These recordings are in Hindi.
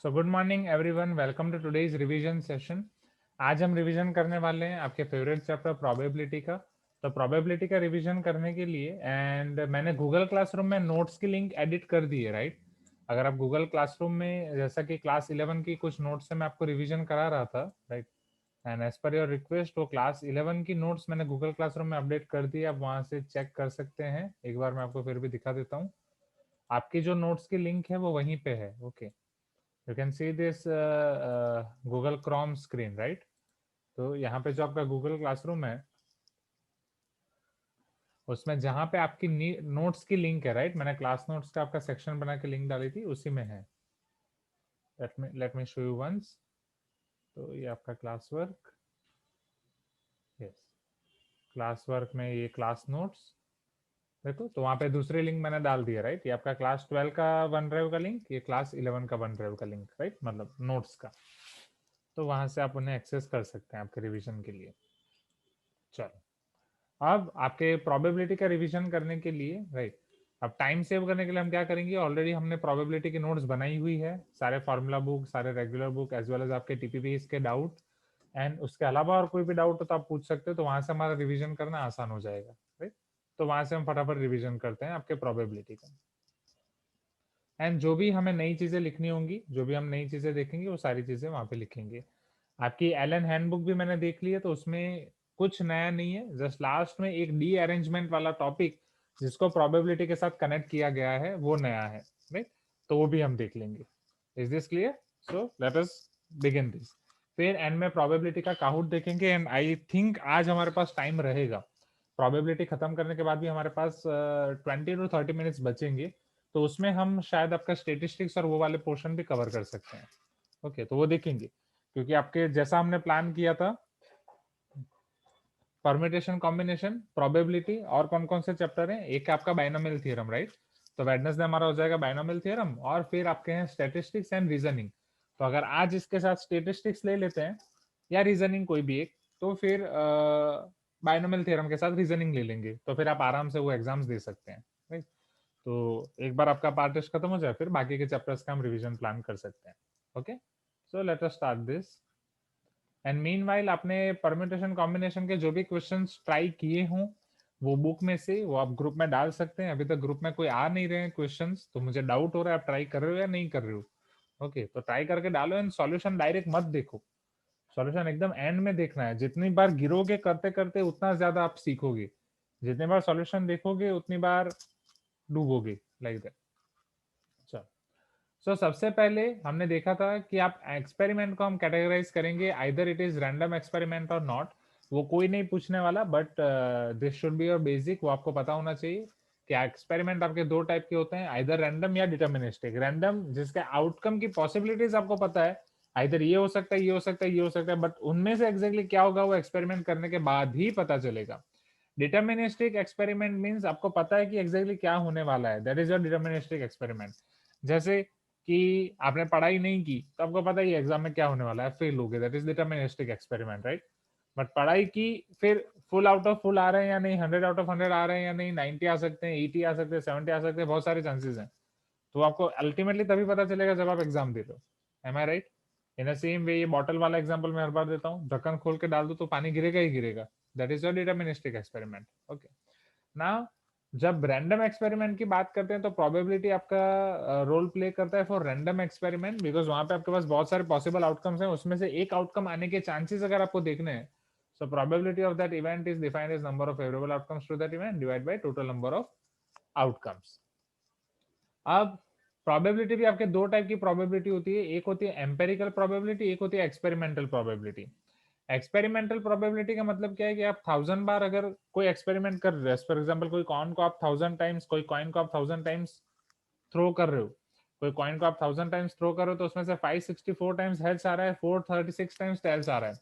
So good morning everyone, welcome to today's revision session. आज हम रिवीजन करने वाले हैं आपके फेवरेट चैप्टर प्रोबेबिलिटी का। तो प्रोबेबिलिटी का रिवीजन करने के लिए मैंने गूगल क्लासरूम में नोट्स की लिंक एडिट कर दी है, राइट। अगर आप गूगल क्लासरूम में, जैसा कि क्लास 11 की कुछ नोट्स से मैं आपको रिवीजन करा रहा था, right, and as per your request वो क्लास 11 की नोट्स मैंने गूगल क्लासरूम में अपडेट कर दी है। आप वहां से चेक कर सकते हैं। एक बार मैं आपको फिर भी दिखा देता हूँ। आपकी जो नोट्स की लिंक है वो वहीं पे है। Okay, you can see this Google Chrome screen, right. तो यहाँ पे जो आपका गूगल क्लासरूम है उसमें जहाँ पे आपकी नोट्स की लिंक है, राइट, मैंने क्लास नोट्स का आपका सेक्शन बना के लिंक डाली थी, उसी में है। Let me show you once. तो ये आपका class work, yes, class work में ये क्लास नोट्स देखो। तो वहाँ पे दूसरी लिंक मैंने डाल दिया, राइट। ये आपका क्लास 12 का वन ड्राइव का लिंक, ये क्लास 11 का वन ड्राइव का लिंक, राइट, मतलब नोट्स का। तो वहाँ से आप उन्हें एक्सेस कर सकते हैं आपके रिविजन के लिए। चलो, अब आपके प्रोबेबिलिटी का रिवीजन करने के लिए, राइट, अब टाइम सेव करने के लिए हम क्या करेंगे, ऑलरेडी हमने प्रोबेबिलिटी की नोट्स बनाई हुई है, सारे फार्मूला बुक, सारे regular book, as well as आपके टीपीपी के डाउट। एंड उसके अलावा और कोई भी डाउट हो तो आप पूछ सकते हो, तो वहां से हमारा रिवीजन करना आसान हो जाएगा, राइट। तो वहां से हम फटाफट रिवीजन करते हैं आपके प्रोबेबिलिटी का। एंड जो भी हमें नई चीजें लिखनी होंगी, जो भी हम नई चीजें देखेंगे, वो सारी चीजें वहां पे लिखेंगे। आपकी एलन हैंडबुक भी मैंने देख ली है, तो उसमें कुछ नया नहीं है। जस्ट लास्ट में एक डी अरेंजमेंट वाला टॉपिक जिसको प्रोबेबिलिटी के साथ कनेक्ट किया गया है वो नया है, राइट। तो वो भी हम देख लेंगे। Is this clear? So let us begin this. फिर एंड में प्रोबेबिलिटी का काउंट देखेंगे। एंड आई थिंक आज हमारे पास टाइम रहेगा, प्रोबेबिलिटी खत्म करने के बाद भी हमारे पास 20 to 30 मिनट्स बचेंगे। तो उसमें हम शायद आपका स्टेटिस्टिक्स और वो वाले पोर्शन भी कवर कर सकते हैं। ओके, तो वो देखेंगे, क्योंकि आपके जैसा हमने प्लान किया था, परमिटेशन, कॉम्बिनेशन, प्रोबेबिलिटी, और कौन कौन से चैप्टर हैं, एक आपका बाइनोमियल थ्योरम, राइट। तो वेडनेसडे हमारा हो जाएगा बाइनोमियल थ्योरम, और फिर आपके हैं स्टैटिस्टिक्स एंड रीजनिंग। तो अगर आज इसके साथ स्टैटिस्टिक्स ले लेते हैं या रीजनिंग कोई भी एक, तो फिर बाइनोमियल थ्योरम के साथ रीजनिंग ले लेंगे, तो फिर आप आराम से वो एग्जाम्स दे सकते हैं, राइट। तो एक बार आपका पार्ट टेस्ट खत्म हो जाए, फिर बाकी के चैप्टर्स का हम रिवीजन प्लान कर सकते हैं। Okay, so let us start this. And meanwhile आपने परम्यूटेशन कॉम्बिनेशन के जो भी क्वेश्चंस ट्राई किए हों वो बुक में से वो आप ग्रुप में डाल सकते हैं। अभी तक ग्रुप में कोई आ नहीं रहे हैं क्वेश्चंस, तो मुझे डाउट हो रहा है आप ट्राई कर रहे हो या नहीं कर रहे हो। ओके, तो ट्राई करके डालो। एंड सॉल्यूशन डायरेक्ट मत देखो, सॉल्यूशन एकदम एंड में देखना है। जितनी बार गिरोगे करते करते उतना ज्यादा आप सीखोगे, जितनी बार सॉल्यूशन देखोगे उतनी बार डूबोगे, लाइक दैट। चलो, सबसे पहले हमने देखा था कि आप एक्सपेरिमेंट को हम कैटेगराइज करेंगे, either it is random experiment और नॉट। वो कोई नहीं पूछने वाला, but this should be your basic, वो आपको पता होना चाहिए कि एक्सपेरिमेंट आपके दो टाइप के होते हैं, आइदर रैंडम या डिटर्मिनिस्टिक। रैंडम जिसके आउटकम की पॉसिबिलिटीज आपको पता है, आइदर ये हो सकता है, ये हो सकता है, ये हो सकता है, बट उनमें से एग्जैक्टली क्या होगा वो एक्सपेरिमेंट करने के बाद ही पता चलेगा। डिटर्मिनिस्टिक एक्सपेरिमेंट मीन्स आपको पता है कि एग्जैक्टली क्या होने वाला है, that is your deterministic experiment. जैसे कि आपने पढ़ाई नहीं की तो आपको पता ही एग्जाम में क्या होने वाला है, फेल हो गए, that is deterministic experiment, right. But पढ़ाई की, फिर फुल आउट ऑफ फुल आ रहे हैं या नहीं, 100 आउट ऑफ 100 आ रहे हैं या नहीं, 90 आ सकते हैं, 80 आ सकते हैं, 70 आ सकते हैं, बहुत सारे चांसेस हैं। तो आपको अल्टीमेटली तभी पता चलेगा जब आप एग्जाम दे दो। Am I right? In same way ये बॉटल वाला एग्जाम्पल मैं हर बार देता हूँ, ढक्कन खोल के डाल दो तो पानी गिरेगा ही गिरेगा, that is your deterministic experiment. Okay, ना जब रैंडम एक्सपेरिमेंट की बात करते हैं तो प्रोबेबिलिटी आपका रोल प्ले करता है फॉर रैंडम एक्सपेरिमेंट, बिकॉज वहां पे आपके पास बहुत सारे पॉसिबल आउटकम्स हैं, उसमें से एक आउटकम आने के चांसेस अगर आपको देखने हैं, so probability of that event is defined as number of favourable outcomes to that event divide by total number of outcomes. अब प्रोबेबिलिटी भी आपके दो टाइप की प्रोबेबिलिटी होती है, एक होती है एम्पेरिकल प्रोबेबिलिटी, एक होती है एक्सपेरिमेंटल प्रोबेबिलिटी। एक्सपेरिमेंटल प्रोबेबिलिटी का मतलब क्या है कि आप 1000 बार अगर कोई एक्सपेरिमेंट कर रहे हो, फॉर एग्जाम्पल कोई कॉइन को आप 1000 टाइम्स, कोई कॉइन को आप 1000 टाइम्स थ्रो कर रहे हो, कोई कॉइन को आप 1000 टाइम्स थ्रो कर रहे हो, तो उसमें से 564 टाइम्स हेड्स आ रहा है, 436 टाइम्स टेल्स आ रहा है।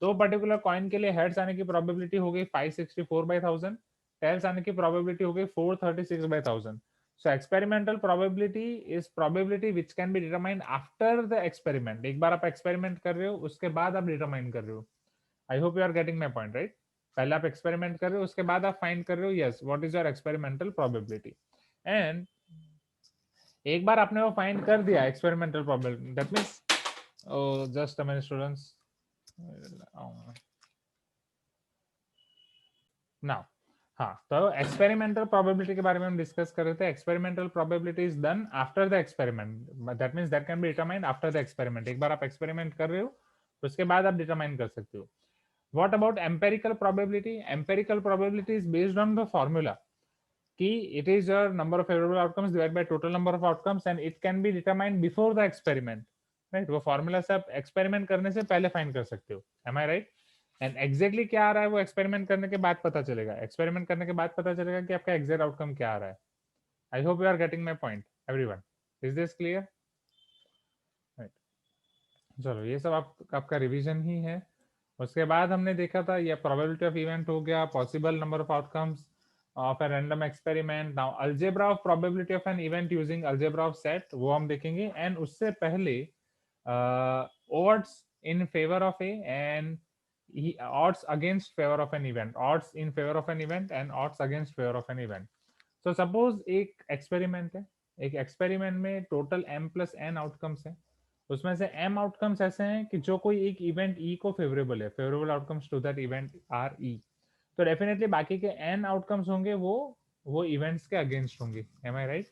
तो पर्टिकुलर कॉइन के लिए हेड्स आने की प्रोबेबिलिटी हो गई 564/1000, टेल्स आने की प्रोबेबिलिटी हो गई 436/1000। So experimental probability is probability which can be determined after the experiment. एक बार आप एक्सपेरिमेंट कर रहे हो उसके बाद आप डिटरमाइन कर रहे हो। I hope you are getting my point, right. पहले आप एक्सपेरिमेंट कर रहे हो, उसके बाद आप फाइंड कर रहे हो, yes, what is your experimental probability. And एक बार आपने वो फाइंड कर दिया experimental probability, that means just a minute students now. हाँ, तो एक्सपेरिमेंटल प्रोबेबिलिटी के बारे में हम डिस्कस कर रहे थे। Experimental probability is done after the experiment, that means that can be determined after the experiment. एक बार आप एक्सपेरिमेंट कर रहे हो तो उसके बाद आप डिटरमाइन कर सकते हो। What about empirical probability? Empirical probability is based on the formula कि it is your number of favourable outcomes divide by total number of outcomes and it can be determined before the experiment, right? वो फॉर्मूला से आप एक्सपेरिमेंट करने से पहले फाइंड कर सकते हो। Am I right? And exactly क्या आ रहा है वो एक्सपेरिमेंट करने के बाद पता चलेगा। एक्सपेरिमेंट करने के बाद पता चलेगा कि आपका एग्जैक्ट आउटकम क्या आ रहा है। I hope you are getting my point everyone. Is this clear? Right, चलो ये सब आपका रिवीजन ही है। उसके बाद हमने देखा था ये प्रोबेबिलिटी ऑफ इवेंट हो गया, possible number of outcomes of a random experiment. Now algebra of probability of an event using algebra of set, वो हम देखेंगे। एंड उससे पहले odds in favor of a and odds against favor of an event, odds in favor of an event and odds against favor of an event. So suppose एक एक्सपेरिमेंट है, एक एक्सपेरिमेंट में total m plus n outcomes है। उसमें से m आउटकम्स ऐसे हैं कि जो कोई एक इवेंट e को फेवरेबल है, favourable outcomes to that event are e, तो डेफिनेटली बाकी के n आउटकम्स होंगे वो इवेंट्स के अगेंस्ट होंगे। Am I right?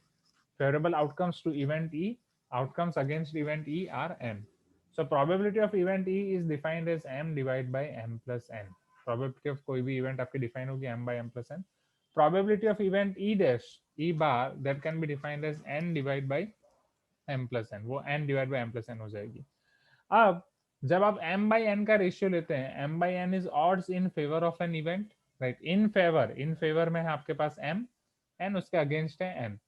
Favourable outcomes to event e, outcomes against event e are m. So probability of event e is defined as m divided by m plus n. Probability of कोई भी event आपकी define होगी m by m plus n. Probability of event e dash, e bar, that can be defined as n divided by m plus n. वो n divided by m plus n हो जाएगी। अब जब आप m by n का रेशियो लेते हैं, m by n is odds in favor of an event, right? in favor में है आपके पास m, n उसके against है n.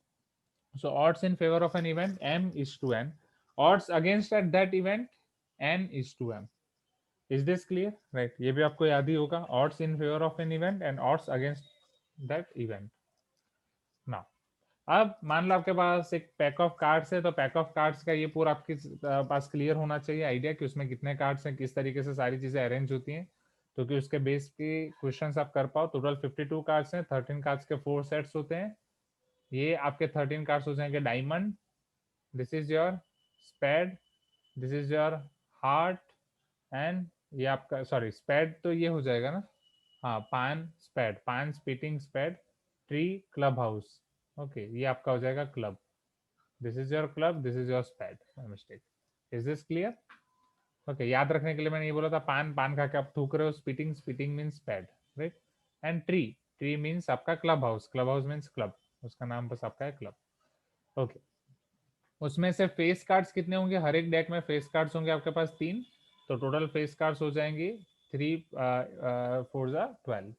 So odds in favor of an event m is to n, odds against at that event n is to m. Is this clear? Right, ये भी आपको याद ही होगा, odds in favor of an event and odds against that event. Now अब मान लो आपके पास एक पैक ऑफ कार्ड्स है, तो पैक ऑफ कार्ड्स का ये पूरा आपके पास क्लियर होना चाहिए आइडिया कि उसमें कितने कार्ड्स हैं, किस तरीके से सारी चीजें अरेंज होती हैं, तो कि उसके बेस पे क्वेश्चंस आप कर पाओ। टोटल 52 कार्ड्स हैं, 13 कार्ड्स के 4 सेट्स होते हैं। ये आपके 13 कार्ड्स हो जाएंगे diamond, this is your spade, this is your heart, and ये आपका सॉरी स्पेड तो ये हो जाएगा ना, हाँ पान स्पेड, पान स्पीटिंग spade, tree club house. Okay, ये आपका हो जाएगा club, this is your club, this is your spade, my mistake. Is this clear? Okay, याद रखने के लिए मैंने ये बोला था, पान पान खा के आप थूक रहे हो, spitting spitting means spade, right? And tree, tree means आपका club house, club house means club, उसका नाम बस आपका है क्लब। ओके, उसमें से फेस कार्ड्स कितने होंगे? हर एक डेक में फेस कार्ड्स होंगे आपके पास 3, तो टोटल फेस कार्ड्स हो जाएंगे 3 4 12।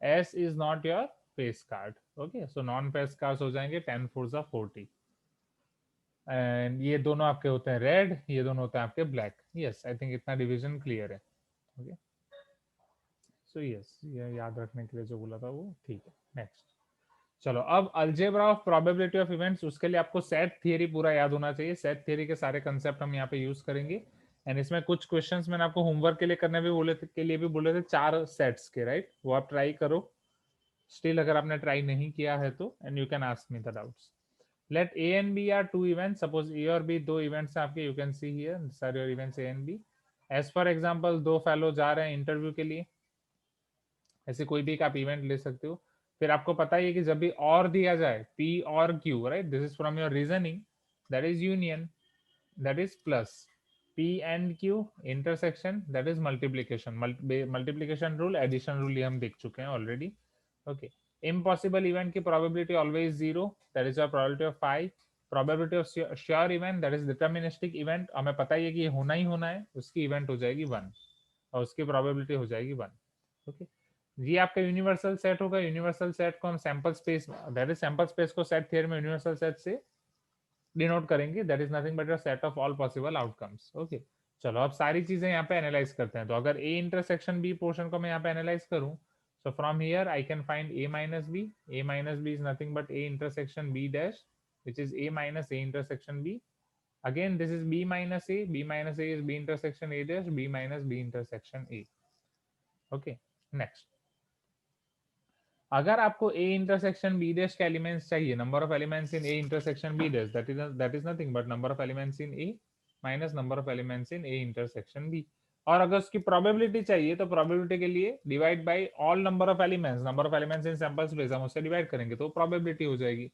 S is not your face card, okay, so non face cards हो जाएंगे 10 4 40। एंड ये दोनों आपके होते हैं रेड, ये दोनों होते हैं आपके ब्लैक। यस, आई थिंक इतना डिवीजन क्लियर है। ओके, सो यस, ये याद रखने के लिए जो बोला था वो ठीक है। नेक्स्ट, चलो अब algebra of probability of events, उसके लिए आपको सेट थियरी पूरा याद होना चाहिए। सेट थियरी के सारे कंसेप्ट हम यहाँ पे यूज करेंगे। एंड इसमें कुछ क्वेश्चंस मैंने आपको होमवर्क के लिए करने भी बोले थे, के लिए भी बोले थे 4 सेट्स के, राइट? वो आप ट्राई करो स्टिल, अगर आपने ट्राई नहीं किया है तो, and you can ask me the doubts. Let A and B are 2 events, suppose A और बी 2 इवेंट्स आपके, यू कैन सी हियर सारे your events A and B. As for example 2 fellow जा रहे हैं इंटरव्यू के लिए, ऐसे कोई भी एक आप इवेंट ले सकते हो। फिर आपको पता ही है कि जब भी और दिया जाए P और Q, right, this is from your reasoning, that is union, that is plus. P and Q intersection, that is multiplication, multiplication rule, addition rule ये हम देख चुके हैं ऑलरेडी। ओके, इम्पॉसिबल इवेंट की probability always 0, that is your probability of 5। Probability of sure event, that is deterministic event, हमें पता ही है कि ये होना ही होना है, उसकी इवेंट हो जाएगी 1 और उसकी प्रोबेबिलिटी हो जाएगी 1। ओके, ये आपका यूनिवर्सल सेट होगा। यूनिवर्सल सेट को हम sample space, that is sample space को सेट थ्योरी में यूनिवर्सल सेट से डिनोट करेंगे, that is nothing but a set of all possible outcomes. Okay, चलो अब सारी चीजें यहाँ पे एनालाइज करते हैं। तो अगर ए इंटरसेक्शन बी पोर्शन को मैं यहाँ पे एनालाइज करूँ, so from here I can find a minus b. A minus b is nothing but a intersection b dash, which is a minus a intersection b. Again this is b minus a, b minus a is b intersection a dash, b minus b intersection a. Okay, next, अगर आपको A इंटरसेक्शन B डैश के एलिमेंट्स चाहिए, number of elements in A intersection B dash, that is nothing but number of elements in A minus number of elements in A intersection B। और अगर उसकी प्रोबेबिलिटी चाहिए तो प्रोबेबिलिटी के लिए divide by all number of elements in sample space, हम उससे डिवाइड करेंगे तो प्रोबेबिलिटी हो जाएगी।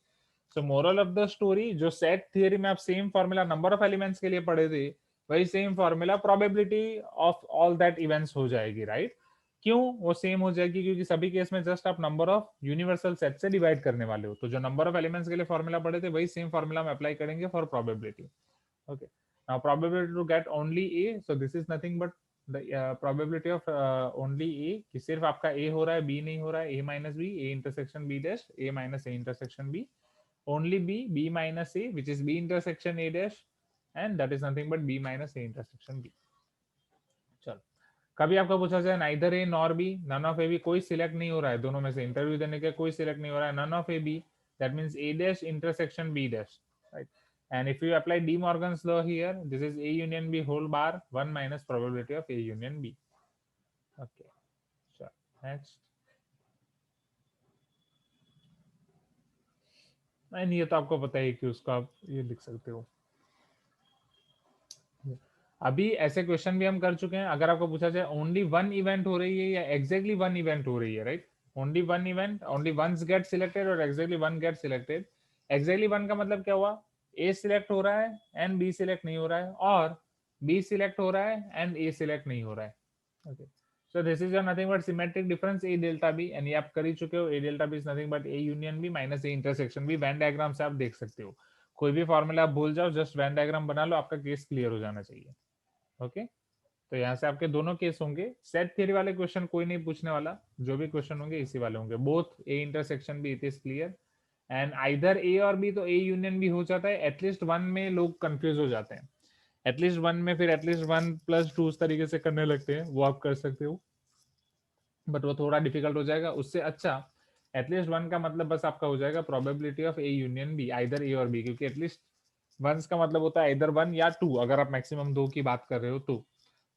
सो मोरल ऑफ द स्टोरी, जो सेट थियरी में आप same formula number of elements के लिए पढ़े थे, वही same formula probability of all that events हो जाएगी, राइट? क्यों वो सेम हो जाएगी? क्योंकि सभी केस में जस्ट आप नंबर ऑफ यूनिवर्सल सेट से डिवाइड करने वाले हो। तो जो नंबर ऑफ एलिमेंट्स के लिए फॉर्मूला पढ़े थे, वही सेम फॉर्मूला हम अप्लाई करेंगे for probability. Okay, now probability to get only A, so this is nothing but the probability of only A, कि सिर्फ आपका ए हो रहा है, बी नहीं हो रहा है, A minus B, A intersection B dash, A minus A intersection B, only b, b minus a, which is b intersection a dash, and that is nothing but b minus a intersection b। चलो, कभी आपका पूछा जाए neither A nor B, none of A B, कोई सिलेक्ट नहीं हो रहा है दोनों में से, इंटरव्यू देने के कोई सिलेक्ट नहीं हो रहा है, none of A B, that means a dash intersection b dash, right? And if you apply De Morgan's law here, this is a union b whole bar 1 minus probability of a union b। Okay, sure, next। And ये तो आपको पता है कि उसको आप ये लिख सकते हो। अभी ऐसे क्वेश्चन भी हम कर चुके हैं। अगर आपको पूछा जाए ओनली वन इवेंट हो रही है या एग्जैक्टली वन इवेंट हो रही है, right? Only one event, only once get selected और exactly one get selected. Exactly one का मतलब क्या हुआ? ए सिलेक्ट हो रहा है एंड बी सिलेक्ट नहीं हो रहा है, और बी सिलेक्ट हो रहा है एंड ए सिलेक्ट नहीं हो रहा है। Okay, so this is nothing but symmetric difference A delta B, and ये आप कर ही चुके हो। A delta B is nothing but A union B minus A intersection B. Venn diagram से आप देख सकते हो, कोई भी फॉर्मूला आप भूल जाओ, जस्ट वेन डायग्राम बना लो, आपका केस क्लियर हो जाना चाहिए। ओके, तो यहाँ से आपके दोनों केस होंगे। सेट थ्योरी वाले क्वेश्चन कोई नहीं पूछने वाला, जो भी क्वेश्चन होंगे इसी वाले होंगे। Both A intersection B, it is clear, and either A और बी, तो ए यूनियन बी हो जाता है। एटलीस्ट वन में लोग कंफ्यूज हो जाते हैं, एटलीस्ट वन में फिर एटलीस्ट वन प्लस टू उस तरीके से करने लगते हैं, वो आप कर सकते हो, बट वो थोड़ा डिफिकल्ट हो जाएगा। उससे अच्छा एटलीस्ट वन का मतलब बस आपका हो जाएगा probability of A union B, either A और बी, क्योंकि एटलीस्ट वंस का मतलब होता है आइदर वन या टू, अगर आप मैक्सिमम दो की बात कर रहे हो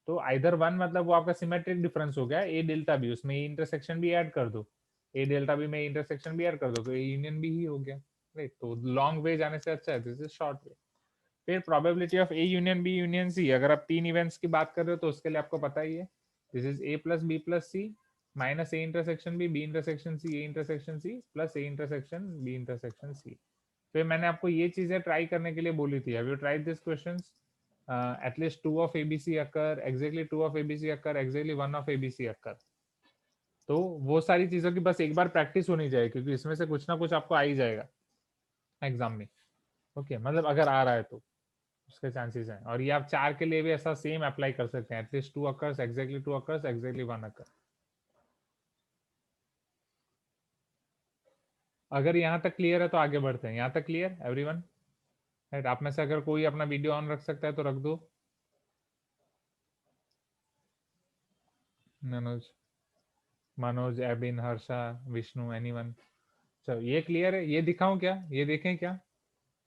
तो आइदर वन मतलब वो आपका सिमेट्रिक डिफरेंस हो गया, ए डेल्टा बी, उसमें ए इंटरसेक्शन भी ऐड कर दो, ए डेल्टा बी में इंटरसेक्शन भी ऐड कर दो, तो ए यूनियन बी ही हो गया, राइट? तो लॉन्ग वे जाने से अच्छा है, दिस इज शॉर्ट वे। फिर probability of A union B union C, अगर आप तीन इवेंट्स की बात कर रहे हो तो उसके लिए आपको पता ही है, this is A plus B plus C minus A intersection B, B intersection C, A intersection C plus A intersection B intersection C. फिर मैंने आपको ये चीजें ट्राई करने के लिए बोली थी, have you tried this questions? at least two of ABC occur, exactly two of ABC occur, exactly one of ABC occur। तो वो सारी चीजों की बस एक बार प्रैक्टिस होनी चाहिए, क्योंकि इसमें से कुछ ना कुछ आपको आ ही जाएगा एग्जाम में। ओके, मतलब अगर आ रहा है तो उसके चांसेस हैं। और ये आप चार के लिए भी ऐसा सेम अप्लाई कर सकते हैं, at least two occurs, exactly two occurs, exactly one occur. अगर यहाँ तक क्लियर है तो आगे बढ़ते हैं। यहाँ तक क्लियर एवरीवन, राइट? आप में से अगर कोई अपना वीडियो ऑन रख सकता है तो रख दो। मनोज, एबिन, हर्षा, विष्णु, एनीवन? चलो, ये क्लियर है? ये दिखाऊं क्या? ये देखें क्या?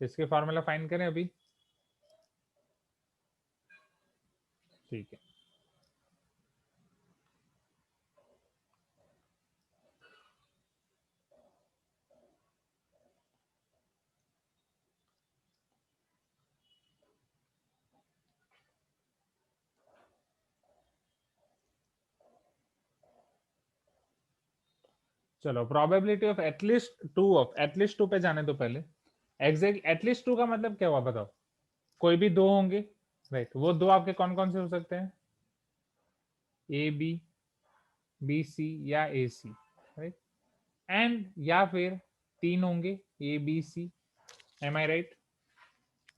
इसके फॉर्मूला फाइंड करें अभी, ठीक है? चलो, प्रोबेबिलिटी ऑफ एटलीस्ट टू पे जाने दो पहले। एग्जैक्ट एटलीस्ट टू का मतलब क्या हुआ बताओ? कोई भी दो होंगे, राइट? वो दो आपके कौन कौन से हो सकते हैं? ए बी, बी सी या ए सी, राइट? एंड या फिर तीन होंगे, A B C. Am I right?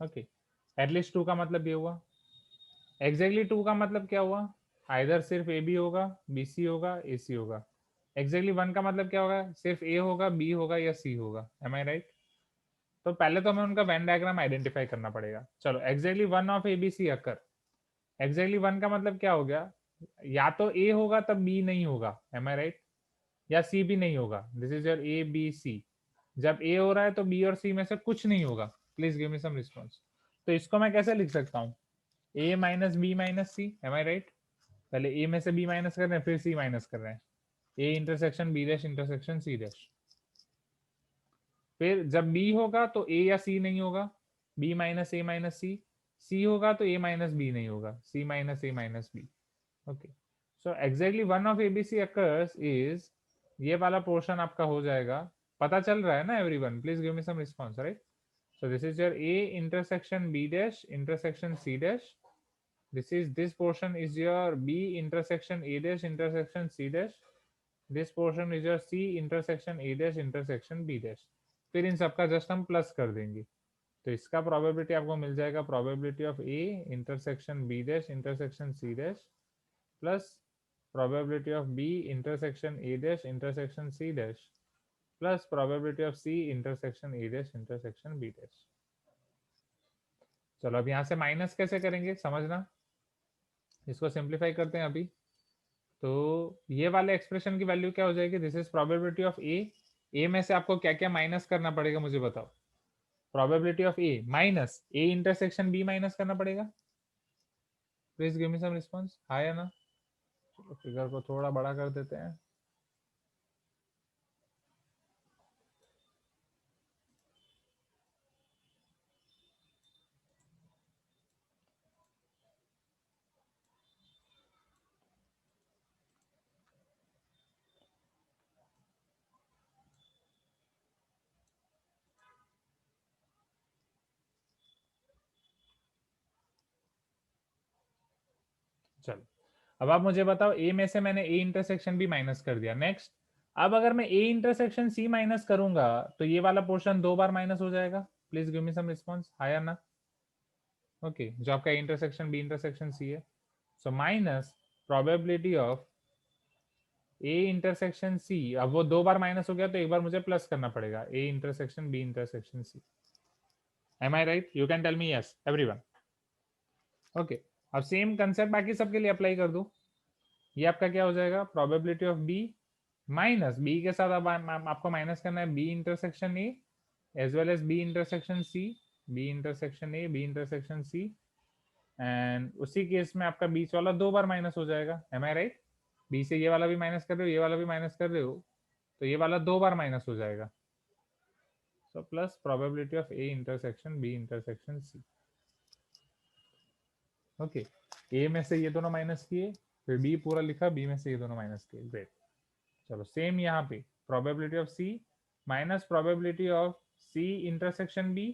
Okay, at least two का मतलब ये हुआ। एग्जैक्टली टू का मतलब क्या हुआ? आइदर सिर्फ ए बी होगा, बी सी होगा, ए सी होगा। एग्जैक्टली वन का मतलब क्या होगा? सिर्फ ए होगा, बी होगा या सी होगा। M I right? तो पहले तो हमें उनका वेन डायग्राम आइडेंटिफाई करना पड़ेगा। चलो, exactly one of A B C occur. Exactly one का मतलब क्या हो गया? या तो ए होगा तब बी नहीं होगा, एम आई राइट? या सी भी नहीं होगा, this is your A B C. जब ए हो रहा है तो बी और सी में से कुछ नहीं होगा। Please give me some response. तो इसको मैं कैसे लिख सकता हूँ? A minus B minus C, am I right? पहले ए में से बी माइनस कर रहे हैं, फिर सी माइनस कर रहे हैं। A intersection B dash intersection C dash. फिर जब बी होगा तो ए या सी नहीं होगा, B minus A minus C. C होगा तो ए माइनस बी नहीं होगा, C minus A minus B. Okay, so exactly one of A B C occurs is, ये वाला पोर्शन आपका हो जाएगा। पता चल रहा है ना everyone? Please give me some response, right? So this is your A intersection B dash intersection C dash. This portion is your B intersection A dash intersection C dash. This portion is your C intersection A dash intersection B dash. फिर इन सबका जस्ट हम प्लस कर देंगे, तो इसका प्रोबेबिलिटी आपको मिल जाएगा probability of A intersection B dash intersection C dash plus probability of B intersection A dash intersection C dash plus probability of C intersection A dash intersection B dash। चलो अब यहाँ से माइनस कैसे करेंगे समझना, इसको सिंप्लीफाई करते हैं अभी। तो ये वाले एक्सप्रेशन की वैल्यू क्या हो जाएगी? दिस इज प्रोबेबिलिटी ऑफ ए। ए में से आपको क्या क्या माइनस करना पड़ेगा मुझे बताओ? Probability of A minus A intersection B minus करना पड़ेगा। Please give me some response, हाँ या ना? चलो फिगर को थोड़ा बड़ा कर देते हैं। चलो अब आप मुझे बताओ, ए में से मैंने ए इंटरसेक्शन बी माइनस कर दिया। नेक्स्ट, अब अगर मैं ए इंटरसेक्शन सी माइनस करूंगा तो ये वाला पोर्शन दो बार माइनस हो जाएगा। Please give me some response, हाँ या ना? ओके, जो आपका इंटरसेक्शन बी इंटरसेक्शन सी है। So minus probability of A intersection C, अब वो दो बार माइनस हो गया तो एक बार मुझे प्लस करना पड़ेगा, A intersection B intersection C. Am I right? You can tell me yes everyone. Okay, अब सेम कंसेप्ट बाकी सबके लिए अप्लाई कर दो। ये आपका क्या हो जाएगा? Probability of B minus B के साथ अब आपको माइनस करना है B intersection A as well as B intersection C, B intersection A B intersection C. And उसी केस में आपका बीच वाला दो बार माइनस हो जाएगा। M I right? बी से ये वाला भी माइनस कर रहे हो, ये वाला भी माइनस कर रहे हो, तो ये वाला दो बार माइनस हो जाएगा। So plus probability of A intersection B intersection C. Okay, A में से ये दोनों माइनस किए, फिर बी पूरा लिखा, बी में से ये दोनों माइनस किए। ग्रेट। चलो सेम यहाँ पे probability of C minus probability of C intersection B,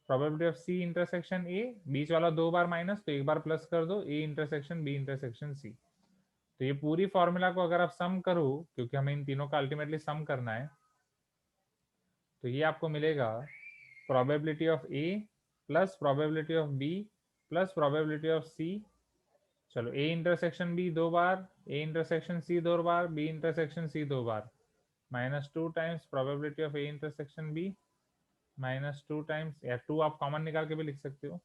probability of C intersection A, बीच वाला दो बार माइनस तो एक बार प्लस कर दो, A intersection B intersection C. तो ये पूरी फॉर्मूला को अगर आप सम करो, क्योंकि हमें इन तीनों का अल्टीमेटली सम करना है, तो ये आपको मिलेगा probability of A plus probability of B plus probability of C. चलो ए इंटरसेक्शन बी दो बार, ए इंटरसेक्शन सी दो बार, बी इंटरसेक्शन सी दो बार, minus two times probability of A intersection B, minus two times, या टू आप कॉमन निकाल के भी लिख सकते हो,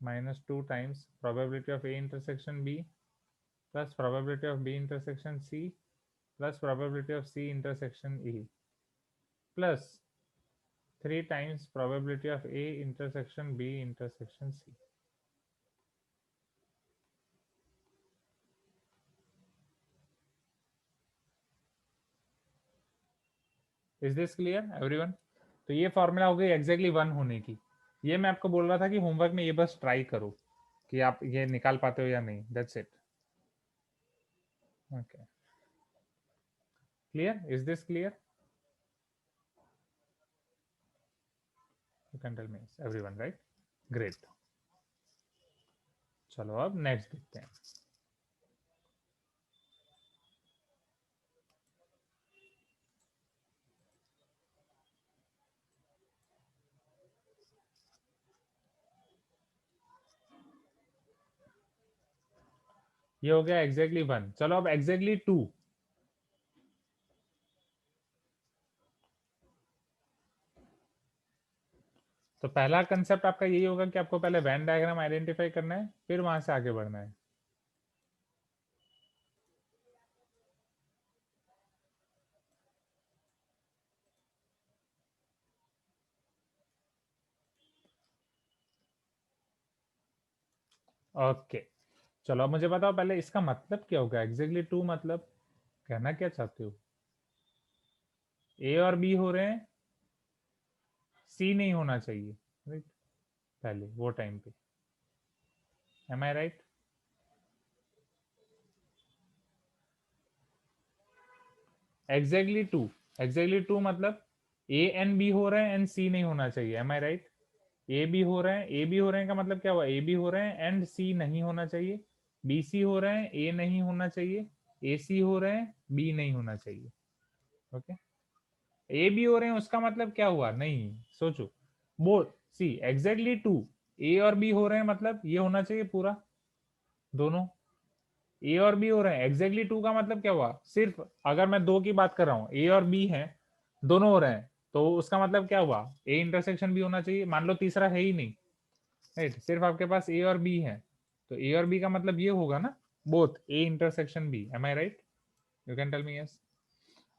minus two times probability of A intersection B plus probability of B intersection C plus probability of C intersection E plus three times probability of A intersection B intersection C. Is this clear everyone? तो ये फॉर्मूला हो गई एग्जैक्टली वन होने की। ये मैं आपको बोल रहा था कि होमवर्क में ये बस ट्राई करो कि आप ये निकाल पाते हो या नहीं, that's it. Okay, clear? Is this clear? You can tell me everyone, right? Great. चलो अब नेक्स्ट देखते हैं। ये हो गया एग्जैक्टली वन। चलो अब एग्जैक्टली टू। तो पहला कंसेप्ट आपका यही होगा कि आपको पहले वेन डायग्राम आइडेंटिफाई करना है, फिर वहां से आगे बढ़ना है। ओके, चलो अब मुझे बताओ पहले इसका मतलब क्या होगा, एग्जैक्टली टू मतलब कहना क्या चाहते हो? ए और बी हो रहे हैं, सी नहीं होना चाहिए, राइट? पहले वो टाइम पे, am I right? Exactly two मतलब ए एंड बी हो रहे हैं एंड सी नहीं होना चाहिए, am I right? A B हो रहे हैं, ए बी हो रहे हैं का मतलब क्या हुआ, ए बी हो रहे हैं एंड सी नहीं होना चाहिए। बी सी हो रहे हैं, ए नहीं होना चाहिए। ए सी हो रहे हैं, बी नहीं होना चाहिए। ओके, ए बी हो रहे हैं उसका मतलब क्या हुआ, नहीं सोचो, बोथ सी एग्जैक्टली टू, ए और बी हो रहे हैं मतलब ये होना चाहिए पूरा, दोनों ए और बी हो रहे हैं। एग्जैक्टली टू का मतलब क्या हुआ, सिर्फ अगर मैं दो की बात कर रहा हूँ, ए और बी है, दोनों हो रहे हैं, तो उसका मतलब क्या हुआ, ए इंटरसेक्शन बी होना चाहिए। मान लो तीसरा है ही नहीं, राइट, सिर्फ आपके पास ए और बी है, तो ए और बी का मतलब ये होगा ना, both A intersection B, am I right? You can tell me yes.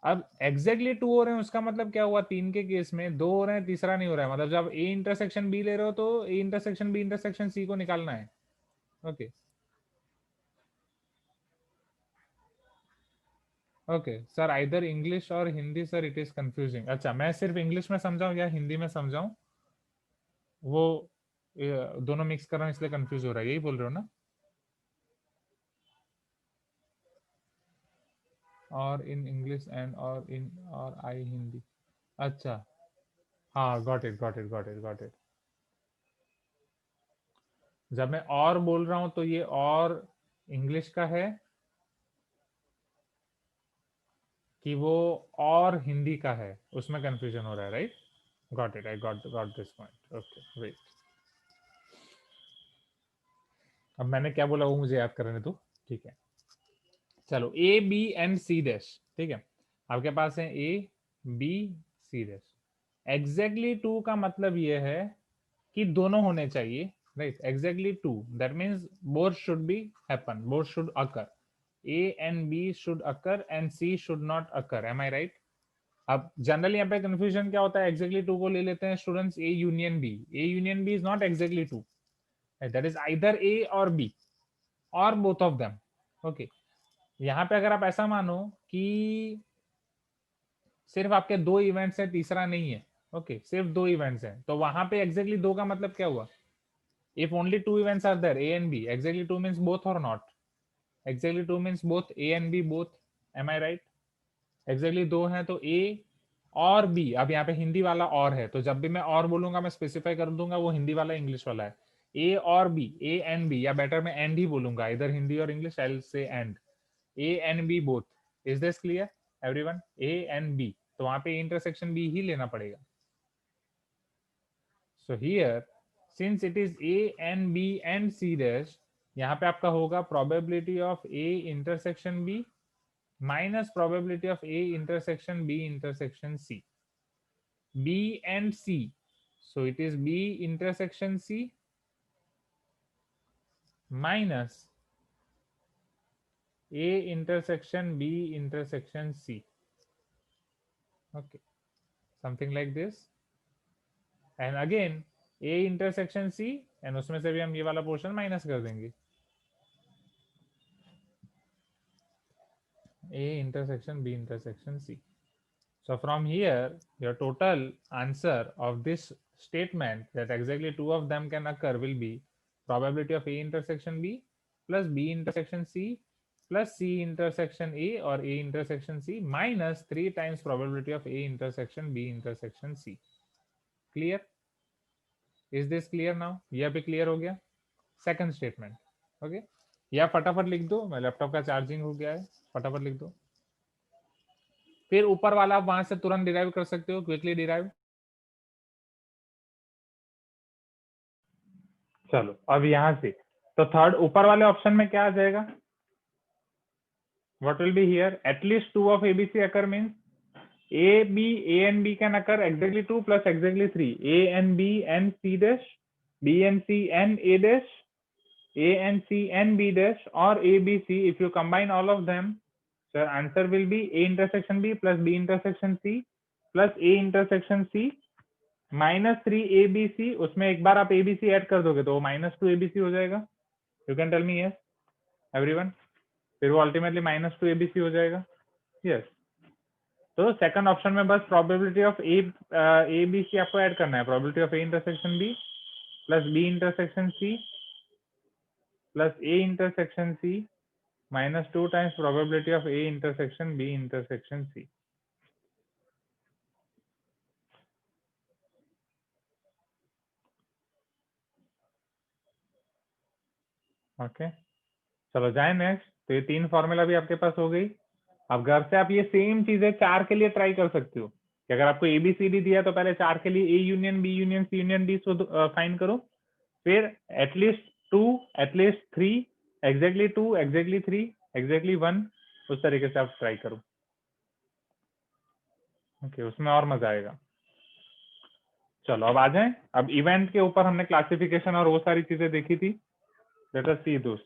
अब एग्जैक्टली टू हो रहे हैं उसका मतलब क्या हुआ, तीन के केस में दो हो रहे हैं, तीसरा नहीं हो रहा है, मतलब जब ए इंटरसेक्शन बी ले रहे हो तो A intersection B intersection C को निकालना है। Okay okay sir, either English और Hindi sir, it is confusing. अच्छा, मैं सिर्फ इंग्लिश में समझाऊं या हिंदी में समझाऊं? वो दोनों मिक्स कर रहा हूं इसलिए कंफ्यूज हो रहा है, यही बोल रहे हो ना? और इन इंग्लिश एंड और इन और आई हिंदी। अच्छा, हाँ, got it got it got it got it. जब मैं और बोल रहा हूं तो ये और इंग्लिश का है कि वो और हिंदी का है, उसमें कंफ्यूजन हो रहा है, right? Got it, I got this point. Okay wait, अब मैंने क्या बोला वो मुझे याद करने दो। ठीक है, चलो A B and C dash, ठीक है, आपके पास है A B C dash. Exactly two का मतलब ये है कि दोनों होने चाहिए, right? Exactly two that means both should be happen, both should occur, A and B should occur and C should not occur, am I right? अब जनरली यहाँ पे कंफ्यूजन क्या होता है, एग्जैक्टली टू को ले लेते हैं students A union B. A union B is not exactly two, that is either A और बी और बोथ ऑफ देम। ओके, यहाँ पे अगर आप ऐसा मानो कि सिर्फ आपके दो इवेंट्स है, तीसरा नहीं है, ओके, सिर्फ दो इवेंट्स हैं, तो वहां पे एग्जैक्टली दो का मतलब क्या हुआ, if only two events are there, a and b, exactly two means both or not, exactly two means both a and b both, am I right? exactly दो हैं तो a और b, अब यहाँ पे हिंदी वाला और है, तो जब भी मैं और बोलूंगा मैं स्पेसिफाई कर दूंगा वो हिंदी वाला इंग्लिश वाला है। a और b, a and b, या बेटर मैं एंड ही बोलूंगा, इधर हिंदी और English, I will say and, a and b both। Is this clear everyone? a and b, तो वहां पे इंटरसेक्शन b ही लेना पड़ेगा। So here since it is A and B and C dash, यहाँ पे आपका होगा probability of A intersection B minus probability of A intersection B intersection C, B and C, so it is B intersection C minus A intersection B intersection C. Okay, something like this, and again A intersection C, and उसमें से भी हम ये वाला पोर्शन माइनस कर देंगे, A intersection B intersection C. So from here, your total answer of this statement that exactly two of them can occur will be probability of A intersection B plus B intersection C plus C intersection A or A intersection C minus 3 times probability of A intersection B intersection C. Clear? Is this clear now? यह भी clear हो गया? Second statement. Okay? या फटाफट लिख दो, मैं लैपटॉप का चार्जिंग हो गया है, फटाफट लिख दो। फिर ऊपर वाला आप वहां से तुरंत डिराइव कर सकते हो, क्विकली डिराइव। चलो अब यहां से, तो थर्ड ऊपर वाले ऑप्शन में क्या आ जाएगा, what will be here, at least two of A B C occur means A B, A and B can occur exactly two plus exactly three, A and B and C dash, B and C and A dash, A and C and B dash, और A B C, if you combine all of them, sir answer will be A intersection B plus B intersection C plus A intersection C minus three A B सी, उसमें एक बार आप ए बी सी एड कर दोगे तो वो minus two A B C हो जाएगा। You can tell me yes. Everyone, फिर वो अल्टीमेटली -2 ABC हो जाएगा। यस तो सेकंड ऑप्शन में बस probability of A B C आपको ऐड करना है, probability of A intersection B plus B intersection C plus A intersection C -2 times probability of A intersection B intersection C. Okay चलो जाए नेक्स्ट। तो ये 3 फॉर्मूला भी आपके पास हो गई। अब घर से आप ये सेम चीजें 4 के लिए ट्राई कर सकते हो कि अगर आपको ABCD दिया तो पहले 4 के लिए A union B union C union D find करो, फिर at least 2 at least 3 exactly 2 exactly 3 exactly 1 उस तरीके से आप ट्राई करो। ओके उसमें और मजा आएगा। चलो अब आ जाएं। अब इवेंट के ऊपर हमने क्लासिफिकेशन और वो सारी चीजें देखी थी। लेट अस सी दोस्त।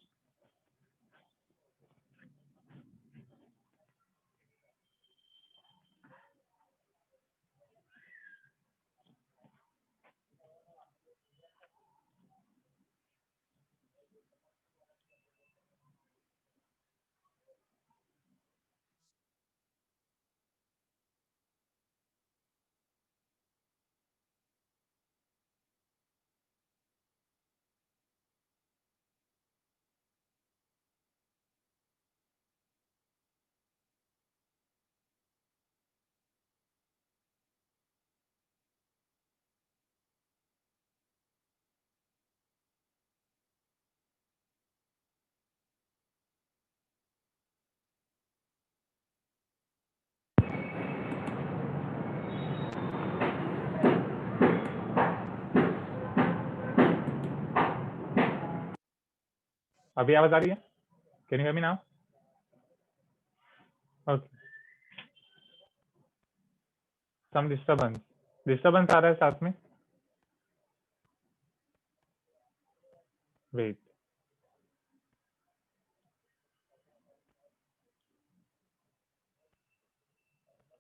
अभी आवाज आ रही है? Can you hear me now? Okay some disturbance disturbance आ रहा है साथ में। वेट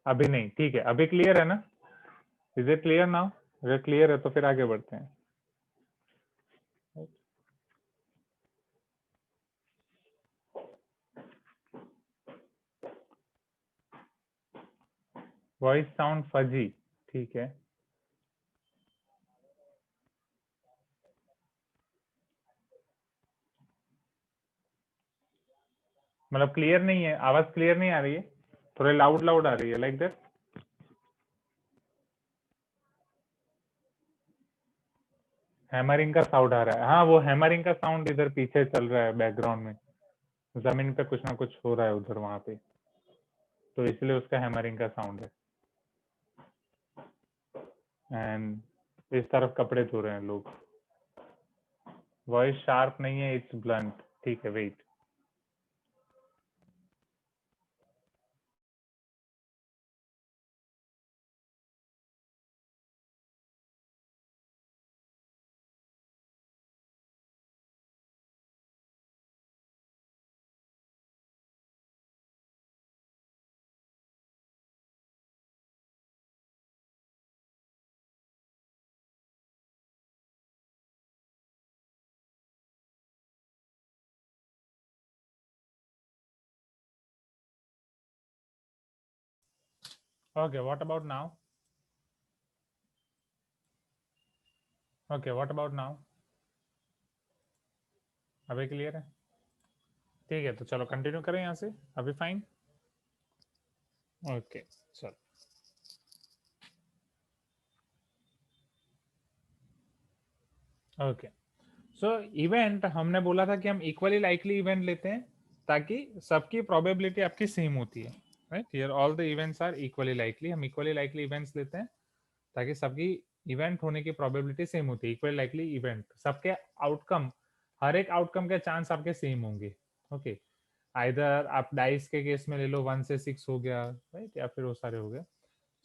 अभी नहीं, ठीक है अभी क्लियर है ना? Is it clear now? अगर क्लियर है तो फिर आगे बढ़ते हैं। वॉइस साउंड फजी, ठीक है। मतलब क्लियर नहीं है, आवाज क्लियर नहीं आ रही है, थोड़े लाउड लाउड आ रही है लाइक दैट। हैमरिंग का साउंड आ रहा है, हाँ वो हैमरिंग का साउंड इधर पीछे चल रहा है बैकग्राउंड में, जमीन पे कुछ ना कुछ हो रहा है उधर वहां पे, तो इसलिए उसका हैमरिंग का साउंड है। एंड इस तरफ कपड़े धो रहे हैं लोग। वॉइस शार्प नहीं है, इट्स ब्लंट, ठीक है wait. Okay what about now? Okay what about now? अभी क्लियर है? ठीक है तो चलो कंटिन्यू करें यहाँ से। अभी फाइन? ओके चलो। ओके सो इवेंट हमने बोला था कि हम इक्वली लाइकली इवेंट लेते हैं ताकि सबकी प्रोबेबिलिटी आपकी सेम होती है, right? Here all the events are equally likely, हम इक्वली लाइकली इवेंट्स लेते हैं ताकि सबकी इवेंट होने की प्रोबेबिलिटी सेम होती है। इक्वली लाइकली इवेंट सबके आउटकम, हर एक आउटकम के चांस आपके सेम होंगे। ओके आइदर आप डाइस के केस में ले लो 1 से 6 हो गया, राइट, या फिर वो सारे हो गए।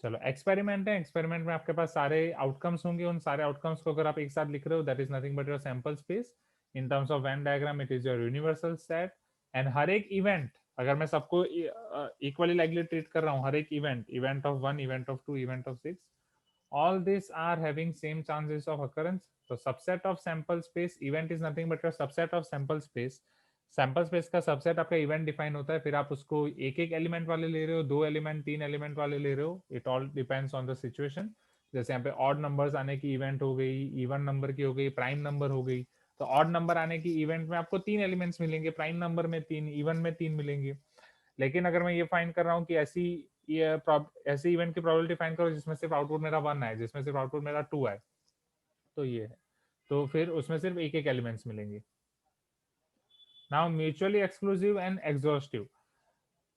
चलो एक्सपेरिमेंट है, एक्सपेरिमेंट में आपके पास सारे आउटकम्स होंगे, उन सारे आउटकम्स को अगर आप एक साथ लिख रहे हो that is nothing but your sample space. In terms of Venn diagram it is your universal set. And हर एक इवेंट अगर मैं सबको इक्वली लाइकली ट्रीट कर रहा हूँ, हर एक event, event of 1, event of 2, event of 6, all these are having same chances of occurrence. So subset of sample space event is nothing but your subset of sample space sample space का सबसेट आपका इवेंट डिफाइन होता है, फिर आप उसको एक एक एलिमेंट वाले ले रहे हो, 2 एलिमेंट 3 एलिमेंट वाले ले रहे हो, it all depends on the situation. जैसे यहाँ पे ऑड नंबर्स आने की इवेंट हो गई, इवन नंबर की हो गई, प्राइम नंबर हो गई। तो ऑड नंबर आने की इवेंट में आपको 3 एलिमेंट्स मिलेंगे, प्राइम नंबर में 3, इवन में 3 मिलेंगे। लेकिन अगर मैं ये फाइंड कर रहा हूँ कि ऐसी इवेंट की प्रोबेबिलिटी फाइंड करो जिसमें सिर्फ आउटपुट मेरा 1 है, जिसमें सिर्फ आउटपुट मेरा 2 है, तो ये है, तो फिर उसमें सिर्फ एक एक एलिमेंट्स मिलेंगे। Now mutually exclusive and exhaustive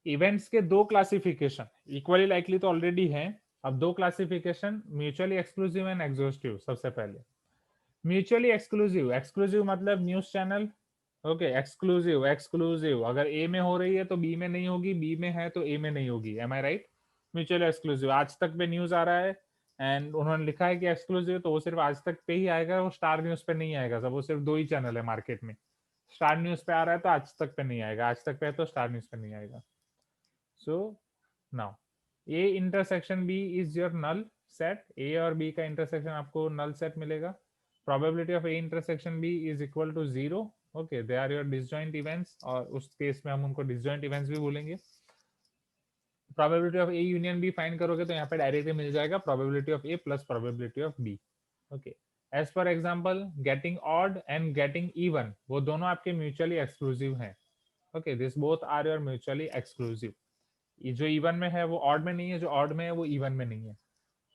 events के दो क्लासिफिकेशन, इक्वली लाइकली तो ऑलरेडी है, अब दो classification, mutually exclusive and exhaustive. सबसे पहले म्यूचुअली एक्सक्लूसिव, एक्सक्लूसिव मतलब news channel, okay. Exclusive, exclusive अगर ए में हो रही है तो बी में नहीं होगी, बी में है तो ए में नहीं होगी, M I right. Mutually exclusive, आज तक पे न्यूज आ रहा है एंड उन्होंने लिखा है कि एक्सक्लूसिव, तो वो सिर्फ आज तक पे ही आएगा, वो स्टार न्यूज पे नहीं आएगा। सब वो सिर्फ 2 ही चैनल है मार्केट में, स्टार न्यूज पे आ रहा है तो आज तक पे नहीं आएगा, आज तक पे है तो स्टार न्यूज पे नहीं आएगा। So now A intersection B is your null set, A और बी का इंटरसेक्शन आपको नल सेट मिलेगा। probability of a intersection b is equal to 0, okay, they are your disjoint events, और उस केस में हम उनको disjoint events भी बोलेंगे। probability of a union b find करोगे तो यहाँ पे डायरेक्टली मिल जाएगा probability of a plus probability of b, okay। as for example getting odd and getting even, वो दोनों आपके mutually exclusive हैं, okay, this both are your mutually exclusive। ये जो इवन में है वो ऑड में नहीं है, जो ऑड में है वो इवन में नहीं है,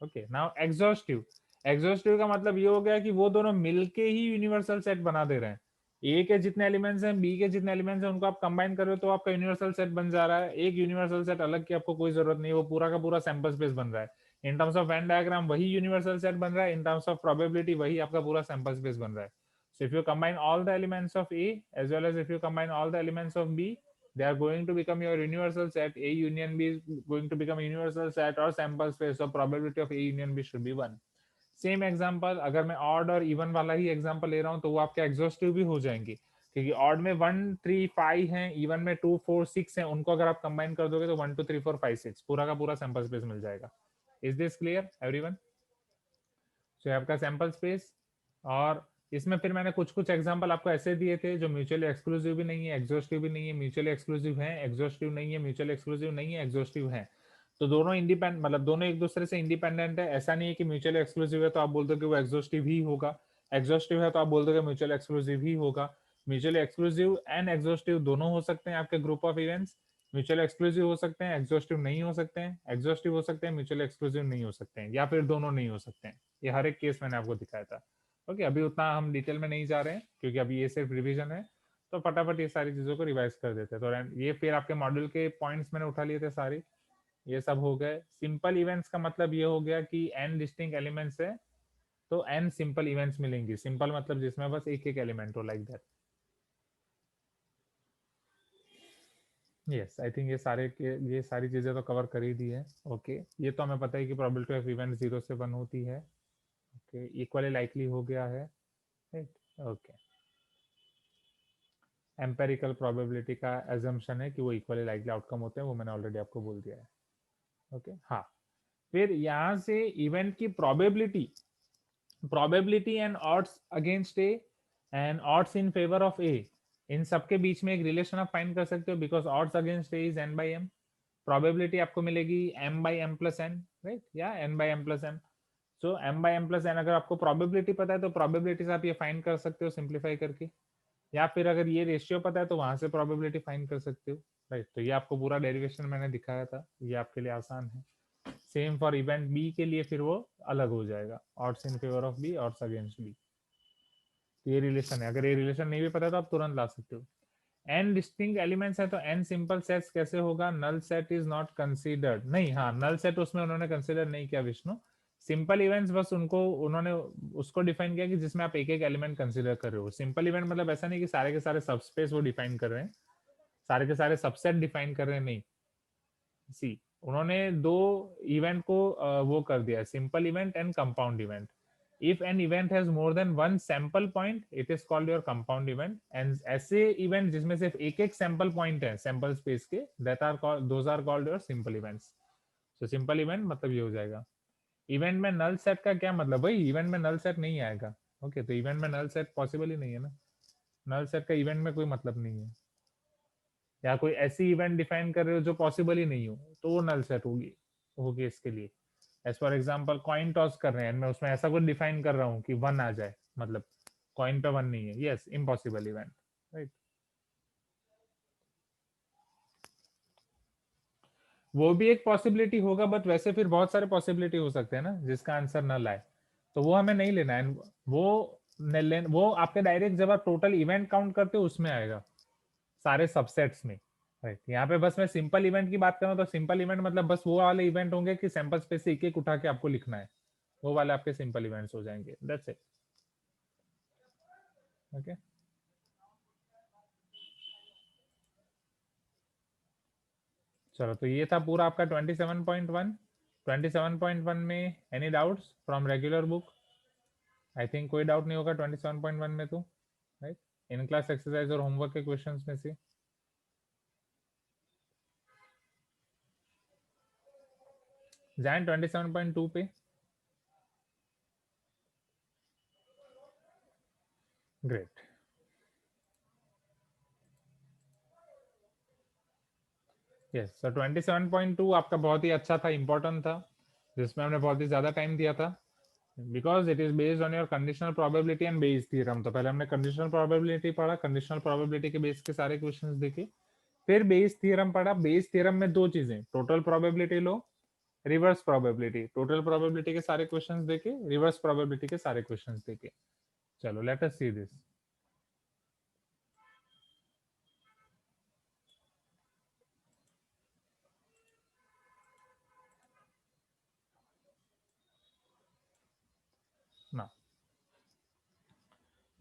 ओके। नाउ एग्जॉस्टिव, एग्जॉस्टिव का मतलब ये हो गया कि वो दोनों मिलके ही यूनिवर्सल सेट बना दे रहे हैं। ए के जितने एलिमेंट्स हैं, बी के जितने एलिमेंट्स हैं, उनको आप कंबाइन कर रहे हो तो आपका यूनिवर्सल सेट बन जा रहा है। एक यूनिवर्सल सेट अलग की आपको कोई जरूरत नहीं है, वो पूरा का पूरा सैंपल स्पेस बन रहा है। इन टर्म्स ऑफ वेन डायग्राम वही यूनिवर्सल सेट बन रहा है, इन टर्म्स ऑफ प्रोबेबिलिटी वही आपका पूरा सैंपल स्पेस बन रहा है। So if you combine all the elements of A as well as if you combine all the elements of B, they are going to become your universal set. A union B is going to become a universal set or sample space, so probability of A union B should be 1। Same example अगर मैं ऑड और इवन वाला ही एग्जांपल ले रहा हूं तो वो आपके एग्जॉस्टिव भी हो जाएंगे, क्योंकि ऑड में 1 3 5 हैं, इवन में 2 4 6 हैं, उनको अगर आप कंबाइन कर दोगे तो 1 2 3 4 5 6 पूरा का पूरा सैंपल स्पेस मिल जाएगा। Is this clear everyone? So आपका सैंपल स्पेस, और इसमें फिर मैंने कुछ कुछ एग्जांपल आपको ऐसे दिए थे जो म्यूचुअली एक्सक्लूसिव भी नहीं है, एग्जॉस्टिव भी नहीं है, म्यूचुअली एक्सक्लूसिव है, एग्जॉस्टिव नहीं है, म्यूचुअली एक्सक्लूसिव नहीं है, एग्जॉस्टिव है। तो दोनों इंडिपेंडेंट, मतलब दोनों एक दूसरे से इंडिपेंडेंट है। ऐसा नहीं है कि म्यूचुअली एक्सक्लूसिव है तो आप बोल दो कि वो एग्जॉस्टिव ही होगा, एग्जॉस्टिव है तो आप बोल दो कि म्यूचुअली एक्सक्लूसिव ही होगा। म्यूचुअली एक्सक्लूसिव एंड एग्जॉस्टिव दोनों हो सकते हैं आपके group of events, mutually exclusive हो सकते हैं, एग्जॉस्टिव नहीं हो सकते हैं, एग्जॉस्टिव हो सकते हैं, म्यूचुअली एक्सक्लूसिव नहीं हो सकते हैं, या फिर दोनों नहीं हो सकते हैं। ये हर एक केस मैंने आपको दिखाया था, ओके। अभी उतना हम डिटेल में नहीं जा रहे हैं क्योंकि अभी ये सिर्फ रिवीजन है, तो फटाफट ये सारी चीजों को रिवाइज कर देते हैं। तो ये फिर आपके मॉड्यूल के पॉइंट्स मैंने उठा लिए थे सारे, ये सब हो गए। सिंपल इवेंट्स का मतलब ये हो गया कि n डिस्टिंक्ट एलिमेंट्स है तो n सिंपल इवेंट्स मिलेंगी। सिंपल मतलब जिसमें बस एक एक एलिमेंट हो, like that. Yes, I think ये सारी चीजें तो कवर कर ही दी है, ओके। ये तो हमें पता है कि प्रोबेबिलिटी ऑफ इवेंट 0 से 1 होती है, ओके। इक्वली लाइकली हो गया है, राइट, ओके। एम्पेरिकल प्रोबेबिलिटी का एजम्पशन है कि वो इक्वली लाइकली आउटकम होते हैं, वो मैंने ऑलरेडी आपको बोल दिया है, ओके। हाँ, फिर यहाँ से इवेंट की probability, probability and odds against A and odds in favour of A, इन सबके बीच में एक रिलेशन आप फाइंड कर सकते हो, because odds against A is n by m। Probability आपको मिलेगी m by m plus n, right, या n by m plus n। So m by m plus n, अगर आपको प्रोबेबिलिटी पता है तो प्रोबेबिलिटी से आप ये फाइंड कर सकते हो सिंप्लीफाई करके, या फिर अगर ये रेशियो पता है तो वहां से प्रोबेबिलिटी फाइंड कर सकते हो, राइट। तो ये आपको पूरा डेरिवेशन मैंने दिखाया था, ये आपके लिए आसान है। सेम फॉर इवेंट बी के लिए फिर वो अलग हो जाएगा, odds in favour of B, odds against B. तो ये रिलेशन है, अगर ये रिलेशन नहीं भी पता तो आप तुरंत ला सकते हो। n डिस्टिंक्ट एलिमेंट्स है तो n सिंपल सेट्स कैसे होगा? Null set is not considered, नहीं, हाँ, नल सेट उसमें उन्होंने कंसीडर नहीं किया विष्णु। सिंपल इवेंट्स बस उनको उन्होंने उसको डिफाइन किया कि जिसमें आप एक एक एलिमेंट कंसीडर कर रहे हो। सिंपल इवेंट मतलब ऐसा नहीं कि सारे के सारे सबस्पेस वो डिफाइन कर रहे हैं, सारे के सारे सबसेट डिफाइन कर रहे हैं, नहीं। सी, उन्होंने दो इवेंट को वो कर दिया, simple event and compound event. if an event has more than one sample point, it is called your compound event, and ऐसे event जिसमें सिर्फ एक एक sample point है sample space के, those are called your simple events। so simple event मतलब ये हो जाएगा। event में null set का क्या मतलब? भाई event में null set नहीं आएगा, ओके। तो event में null set पॉसिबल ही नहीं है ना, null set का event में कोई मतलब नहीं है। या कोई ऐसी इवेंट डिफाइन कर रहे हो जो पॉसिबल ही नहीं हो, तो वो नल सेट होगी इसके लिए। As for example coin toss कर रहे हैं, मैं उसमें ऐसा कुछ डिफाइन कर रहा हूँ कि वन आ जाए, मतलब कॉइन पे वन नहीं है, यस इम्पॉसिबल इवेंट, राइट। वो भी एक पॉसिबिलिटी होगा, बट वैसे फिर बहुत सारे पॉसिबिलिटी हो सकते हैं ना जिसका आंसर नल आए, तो वो हमें नहीं लेना है। वो आपके डायरेक्ट जब आप टोटल इवेंट काउंट करते हो उसमें आएगा, सारे सबसेट्स में, राइट। यहाँ पे बस मैं सिंपल इवेंट की बात करूँ तो सिंपल इवेंट मतलब बस वो वाले इवेंट होंगे कि सैंपल स्पेस से एक एक उठा के आपको लिखना है, वो वाले आपके सिंपल इवेंट्स हो जाएंगे, दैट्स इट। ओके, चलो तो ये था पूरा आपका 27.1। 27.1 में any doubts from regular book? I think कोई डाउट नहीं होगा 27.1 में तो, राइट। इन क्लास एक्सरसाइज और होमवर्क के क्वेश्चंस में से जाएं 27.2 पे। Great, yes. सो 27.2 आपका बहुत ही अच्छा था, इंपॉर्टेंट था, जिसमें हमने बहुत ही ज्यादा टाइम दिया था, because it is based on your conditional probability and Bayes theorem. तो पहले हमने कंडीशनल प्रोबेबिलिटी पढ़ा, कंडीशनल प्रोबेबिलिटी के बेस के सारे क्वेश्चंस देखे, फिर बेस थ्योरम पढ़ा। बेस थ्योरम में दो चीजें, टोटल प्रोबेबिलिटी लो, रिवर्स प्रोबेबिलिटी। टोटल प्रोबेबिलिटी के सारे क्वेश्चंस देखे, रिवर्स प्रोबेबिलिटी के सारे क्वेश्चंस देखे। चलो लेट अस सी दिस। ना,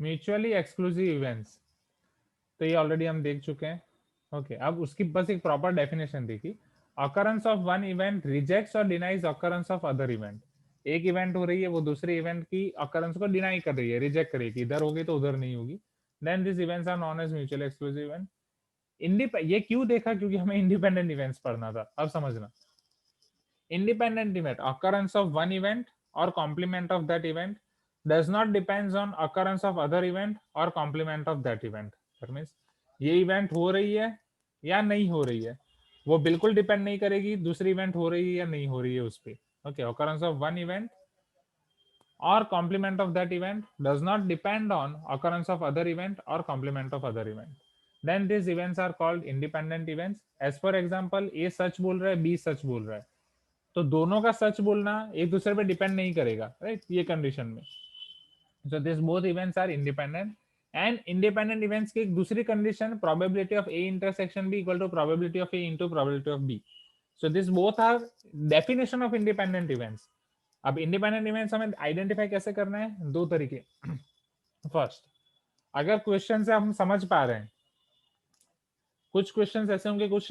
म्यूचुअली एक्सक्लूसिव इवेंट्स, तो ये ऑलरेडी हम देख चुके हैं। ओके, अब उसकी बस एक प्रॉपर डेफिनेशन देखी। Occurrence of one event rejects और denies occurrence of other event. एक इवेंट हो रही है, वो दूसरे इवेंट की अकरेंस को डिनाई कर रही है, रिजेक्ट करेगी, इधर होगी तो उधर नहीं होगी, then this events are non as mutually exclusive event. ये क्यों देखा, क्योंकि हमें इंडिपेंडेंट इवेंट्स पढ़ना था, अब समझना। Independent event, occurrence of one event or complement of that event does not depends on occurrence of other event or complement of that event. That means ये इवेंट हो रही है या नहीं हो रही है, वो बिल्कुल डिपेंड नहीं करेगी दूसरी इवेंट हो रही है या नहीं हो रही है उस पर। Okay, occurrence of one event or complement of that event does not depend on occurrence of other event or complement of other event, then these events are called independent events. As for example, A सच बोल रहा है, B सच बोल रहा है, तो दोनों का सच बोलना एक दूसरे पे डिपेंड नहीं करेगा, राइट, ये कंडीशन में। So this both events are independent. And independent events की एक दूसरी condition, probability of A intersection B equal to probability of A into probability of B. So this both are definition of independent events. अब इंडिपेंडेंट इवेंट्स हमें आइडेंटिफाई कैसे करना है, दो तरीके। फर्स्ट, अगर क्वेश्चन से हम समझ पा रहे हैं, कुछ क्वेश्चंस ऐसे होंगे, कुछ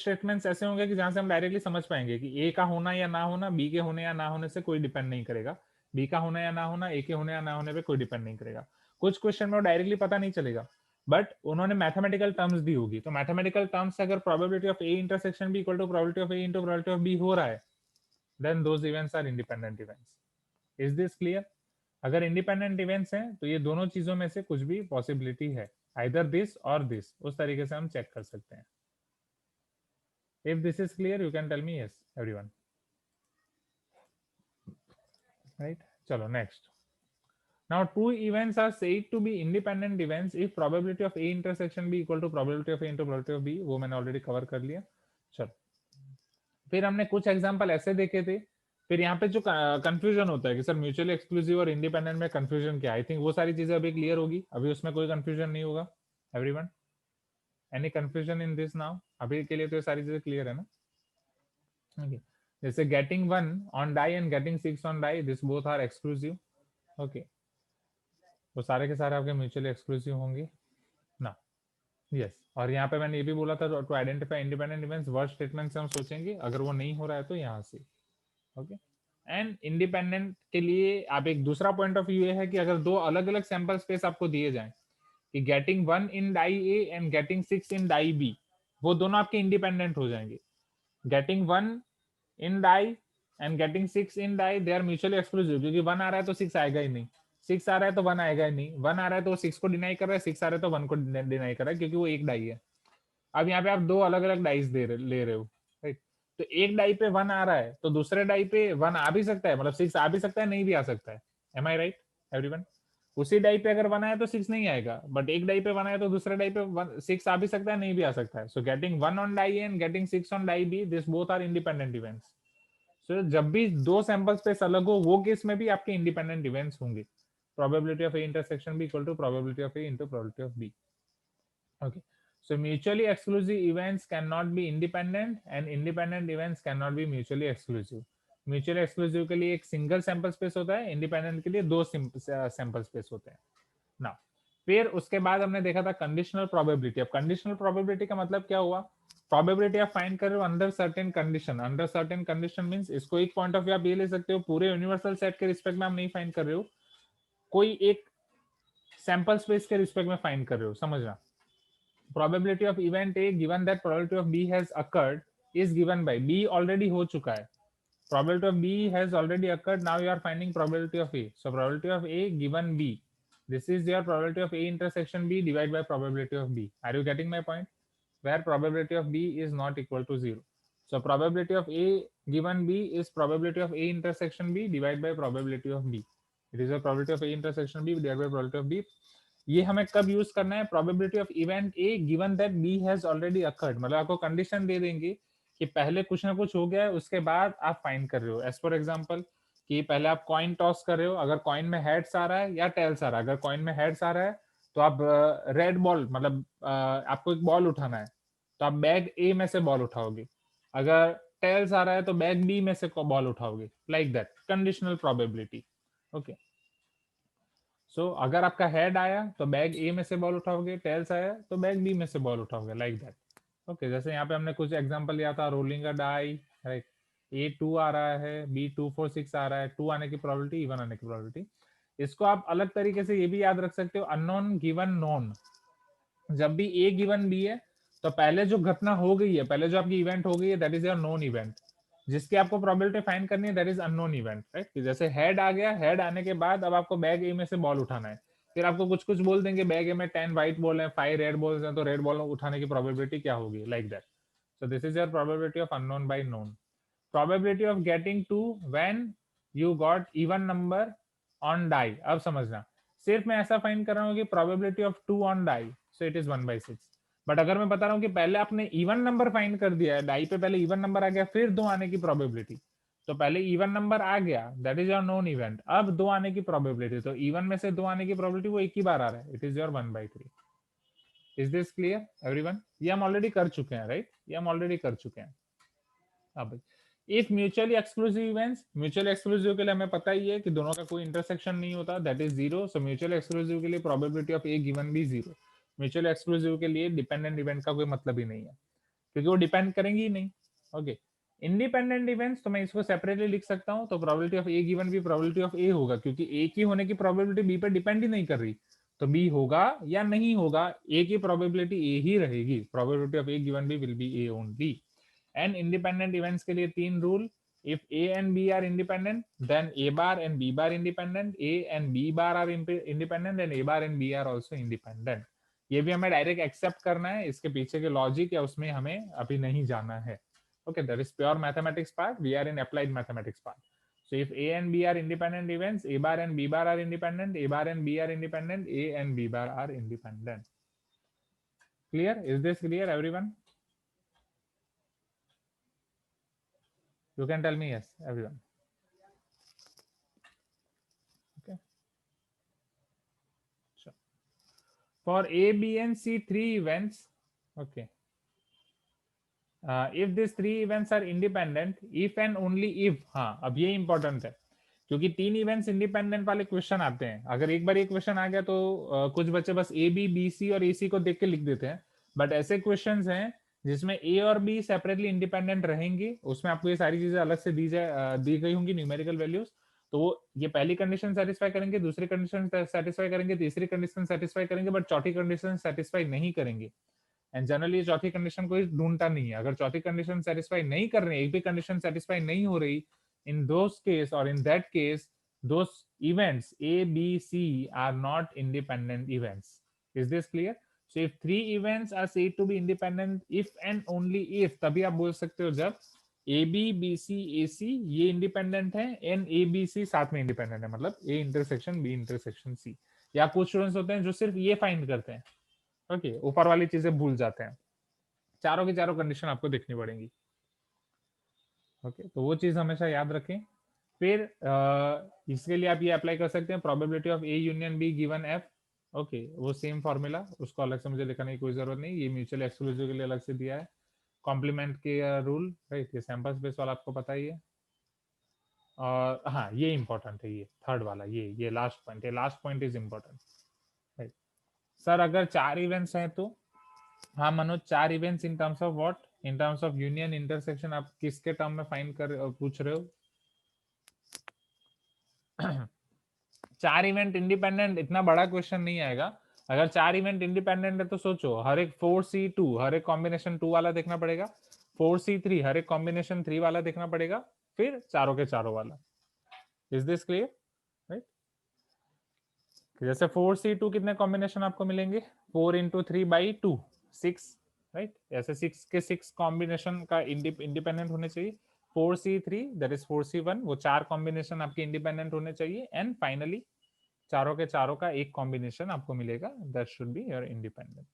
स्टेटमेंट्स ऐसे होंगे कि जहां से हम डायरेक्टली समझ पाएंगे कि ए का होना या ना होना बी के होने या ना होने से कोई डिपेंड नहीं करेगा, बी का होना या ना होना ए के होने या ना होने पे कोई डिपेंड नहीं करेगा। कुछ क्वेश्चन में डायरेक्टली पता नहीं चलेगा, बट उन्होंने मैथमेटिकल टर्म्स दी होगी, तो मैथमेटिकल टर्म्स से अगर probability of A intersection B equal to probability of A into probability of B हो रहा है, then those events are independent events. Is this clear? अगर इंडिपेंडेंट इवेंट्स हैं तो ये दोनों चीजों में से कुछ भी पॉसिबिलिटी है, आइदर दिस और दिस, उस तरीके से हम चेक कर सकते हैं। If this is clear, you can tell me yes, everyone. Right? Chalo, next. Now, two events are said to be independent events if probability of A intersection B equal to probability of A into probability of B. वो मैंने already cover कर लिया। चलो, फिर हमने कुछ एग्जांपल ऐसे देखे थे। फिर यहाँ पे जो कंफ्यूजन होता है कि सर म्यूचुअली एक्सक्लूसिव और इंडिपेंडेंट में कंफ्यूजन क्या है, आई थिंक वो सारी चीजें अभी क्लियर होगी, अभी उसमें कोई कंफ्यूजन नहीं होगा। Everyone, any confusion in this now? अभी के लिए तो ये सारी चीजें क्लियर है ना? ओके, जैसे getting one on die and getting six on die, this both are exclusive. Okay, तो सारे के सारे आपके म्यूचुअली एक्सक्लूसिव होंगे ना? यस, और यहाँ पे मैंने ये भी बोला था to identify independent events, word statement से हम सोचेंगे, अगर वो नहीं हो रहा है तो यहाँ से। ओके, एंड इंडिपेंडेंट के लिए आप एक दूसरा पॉइंट ऑफ व्यू है कि अगर दो अलग अलग सैंपल स्पेस आपको दिए जाए कि getting one in die A and getting six in die B, वो दोनों आपके इंडिपेंडेंट हो जाएंगे। Getting one in die and getting six in die, they are mutually exclusive, क्योंकि वन आ रहा है तो सिक्स आएगा ही नहीं, सिक्स आ रहा है तो वन आएगा ही नहीं, वन आ रहा है तो सिक्स को डिनाई कर रहा है, सिक्स आ रहा है तो वन को डिनाई कर रहा है, क्योंकि वो एक डाई है। अब यहाँ पे आप दो अलग अलग डाइस ले रहे हो, राइट? तो एक डाई पे 1 आ रहा है तो दूसरे डाई पे 1 आ भी सकता है, मतलब 6 आ भी सकता है, नहीं भी आ सकता है। Am I right everyone? उसी डाई पे अगर 1 आया तो 6 नहीं आएगा, बट एक डाई पे 1 आया तो दूसरे डाई पे 6 आ भी सकता है, नहीं भी आ सकता है। So getting 1 on die A and getting 6 on die B, this both are independent events. So जब भी दो सैंपल स्पेस अलग हो, वो केस में भी आपके इंडिपेंडेंट इवेंट्स होंगे। probability of A intersection B equal to probability of A into probability of B. Okay. So mutually exclusive events cannot be independent and independent events cannot be mutually exclusive. Mutually exclusive के लिए एक सिंगल सैंपल स्पेस होता है, इंडिपेंडेंट के लिए दो सैंपल स्पेस होते हैं ना। फिर उसके बाद हमने देखा था कंडीशनल प्रोबेबिलिटी। अब कंडीशनल प्रोबेबिलिटी का मतलब क्या हुआ? प्रोबेबिलिटी आप फाइंड कर रहे हो under certain condition. Under certain condition means इसको एक पॉइंट ऑफ व्यू आप ये ले सकते हो, पूरे यूनिवर्सल सेट के रिस्पेक्ट में आप नहीं फाइंड कर रहे हो, कोई एक सैंपल स्पेस के रिस्पेक्ट में फाइंड कर रहे हो, समझना। probability of event A given that probability of B has occurred is given by B already हो चुका है, probability of B has already occurred, now you are finding probability of A, so probability of A given B, this is your probability of A intersection B divided by probability of B. Are you getting my point? Where probability of B is not equal to 0, so probability of A given B is probability of A intersection B divided by probability of B. It is a probability of A intersection B divided by probability of B. ये हमें कब यूज करना है? Probability of event A given that B has already occurred, मतलब आपको कंडीशन दे देंगे कि पहले कुछ ना कुछ हो गया है, उसके बाद आप फाइंड कर रहे हो। एज फॉर एग्जांपल कि पहले आप कॉइन टॉस कर रहे हो, अगर कॉइन में हेड्स आ रहा है या टेल्स आ रहा है, अगर कॉइन में हेड्स आ रहा है तो आप रेड बॉल, मतलब आपको एक बॉल उठाना है तो आप बैग ए में से बॉल उठाओगे, अगर टेल्स आ रहा है तो बैग बी में से बॉल उठाओगे, like that conditional probability. Okay, so अगर आपका हेड आया तो बैग ए में से बॉल उठाओगे, टेल्स आया तो बैग बी में से बॉल उठाओगे, लाइक दैट। ओके, जैसे यहाँ पे हमने कुछ एग्जांपल लिया था, रोलिंग अ डाई, राइट? ए 2 आ रहा है, बी 2 4 6 आ रहा है, 2 आने की प्रोबेबिलिटी, 1 आने की प्रोबेबिलिटी। इसको आप अलग तरीके से ये भी याद रख सकते हो, अननोन गिवन नोन। जब भी ए गिवन बी है तो पहले जो घटना हो गई है, पहले जो आपकी इवेंट हो गई है, that is your known event, जिसकी आपको प्रोबेबिलिटी फाइंड करनी है, that is unknown event, right? जैसे हेड आ गया, हेड आने के बाद अब आपको बैग ए में से बॉल उठाना है, फिर आपको कुछ कुछ बोल देंगे बैग ए में 10 व्हाइट बॉल है, 5 रेड बॉल्स हैं, तो रेड बॉल उठाने की प्रोबेबिलिटी क्या होगी, like that. So this is your probability of unknown by known. Probability of getting two when you got even number on die. अब समझना, सिर्फ मैं ऐसा फाइंड कर रहा हूँ कि probability of 2 on die, so it is 1/6। But अगर मैं बता रहा हूँ कि पहले आपने इवन नंबर फाइंड कर दिया है, डाई पे पहले इवन नंबर आ गया, फिर 2 आने की प्रोबेबिलिटी, तो पहले इवन नंबर आ गया, that is your known event, अब 2 आने की प्रोबेबिलिटी, तो इवन में से 2 आने की प्रोबेबिलिटी वो एक ही बार आ रहा है, it is your 1/3। Is this clear everyone? ये हम ऑलरेडी कर चुके हैं, राइट? ये हम ऑलरेडी कर चुके हैं। अब if mutually exclusive events, mutually exclusive के लिए हमें पता ही है कि दोनों का कोई इंटरसेक्शन नहीं होता, that is zero. So mutually exclusive के लिए probability of A given B zero. Mutually exclusive के लिए डिपेंडेंट इवेंट का कोई मतलब ही नहीं है, क्योंकि वो डिपेंड करेंगे ही नहीं। ओके, इंडिपेंडेंट इवेंट्स तो मैं इसको सेपरेटली लिख सकता हूँ, तो probability of A given B probability of A होगा, क्योंकि ए की होने की प्रोबेबिलिटी बी पे डिपेंड ही नहीं कर रही, तो बी होगा या नहीं होगा, ए की प्रोबेबिलिटी ए ही रहेगी, probability of A given B will be A only. And independent events के लिए 3 rule, if a and b are independent then a bar and b bar independent, a and b bar are independent and a bar and b are also independent। ये भी हमें डायरेक्ट एक्सेप्ट करना है, इसके पीछे के लॉजिक या उसमें हमें अभी नहीं जाना है। Okay, that is pure mathematics part, we are in applied mathematics part. so if a and b are independent events, a bar and b bar are independent, a bar and b are independent, a and b bar are independent। clear? is this clear everyone? You can tell me yes everyone। okay, sure। for A, B, and C, 3 events, okay, if these 3 events are independent, if and only if, हाँ अब ये इंपॉर्टेंट है, क्योंकि 3 इवेंट्स इंडिपेंडेंट वाले क्वेश्चन आते हैं, अगर एक बार ये क्वेश्चन आ गया तो कुछ बच्चे बस ए बी बी सी और ए सी को देख के लिख देते हैं, बट ऐसे क्वेश्चंस हैं जिसमें ए और बी सेपरेटली इंडिपेंडेंट रहेंगे, उसमें आपको ये सारी चीजें अलग से दी गई होंगी न्यूमेरिकल वैल्यूज, तो वो ये पहली कंडीशन सेटिस्फाई करेंगे, दूसरी कंडीशन सेटिस्फाई करेंगे, तीसरी कंडीशन सेटिस्फाई करेंगे, बट चौथी कंडीशन सेटिस्फाई नहीं करेंगे। एंड जनरली चौथी कंडीशन कोई ढूंढता नहीं है, अगर चौथी कंडीशन सेटिस्फाई नहीं कर रहे, एक भी कंडीशन सेटिस्फाई नहीं हो रही, in those case or in that case those events A B C are not independent events। is this clear? So if three events are said to be independent if and only if, तभी आप बोल सकते हो जब ए बी बी सी ए सी ये इंडिपेंडेंट है एंड ए बी सी साथ में इंडिपेंडेंट है, मतलब A intersection B intersection C. या कुछ स्टूडेंट्स होते हैं जो सिर्फ ये फाइंड करते हैं, ओके, ऊपर वाली चीजें भूल जाते हैं। चारों की चारों कंडीशन आपको देखनी पड़ेंगी, ओके, तो वो चीज हमेशा याद रखें। फिर इसके लिए आप ये अप्लाई कर सकते हैं, probability of A union be given F, okay, वो सेम फॉर्मूला, उसको अलग से मुझे लिखने की कोई जरूरत नहीं, ये म्यूचुअल एक्सक्लूसिव के लिए अलग से दिया है। कॉम्प्लीमेंट के रूल, राइट, ये सैंपल स्पेस वाला आपको पता ही है। और हाँ, ये इंपॉर्टेंट है, ये थर्ड वाला, ये लास्ट पॉइंट, ये last point is important, right. Sir अगर 4 इवेंट्स हैं तो, हाँ Manoj, 4 events in terms of what, in terms of union intersection, आप किसके टर्म में फाइंड कर पूछ रहे हो? 4 इवेंट इंडिपेंडेंट, इतना बड़ा क्वेश्चन नहीं आएगा। अगर 4 इवेंट इंडिपेंडेंट है तो सोचो, हर एक 4C2 हर एक कॉम्बिनेशन 2 वाला देखना पड़ेगा, 4C3 हर एक कॉम्बिनेशन 3 वाला देखना पड़ेगा, फिर चारों के चारों वाला। Is this clear, right? जैसे 4C2 कितने कॉम्बिनेशन आपको मिलेंगे, 4 इंटू 3/2 6, राइट? ऐसे 6 के 6 कॉम्बिनेशन का इंडिपेंडेंट होने चाहिए। 4C3 दैट इज 4C1, वो 4 कॉम्बिनेशन आपके इंडिपेंडेंट होने चाहिए, एंड फाइनली चारों के चारों का एक कॉम्बिनेशन आपको मिलेगा, that should be your independent.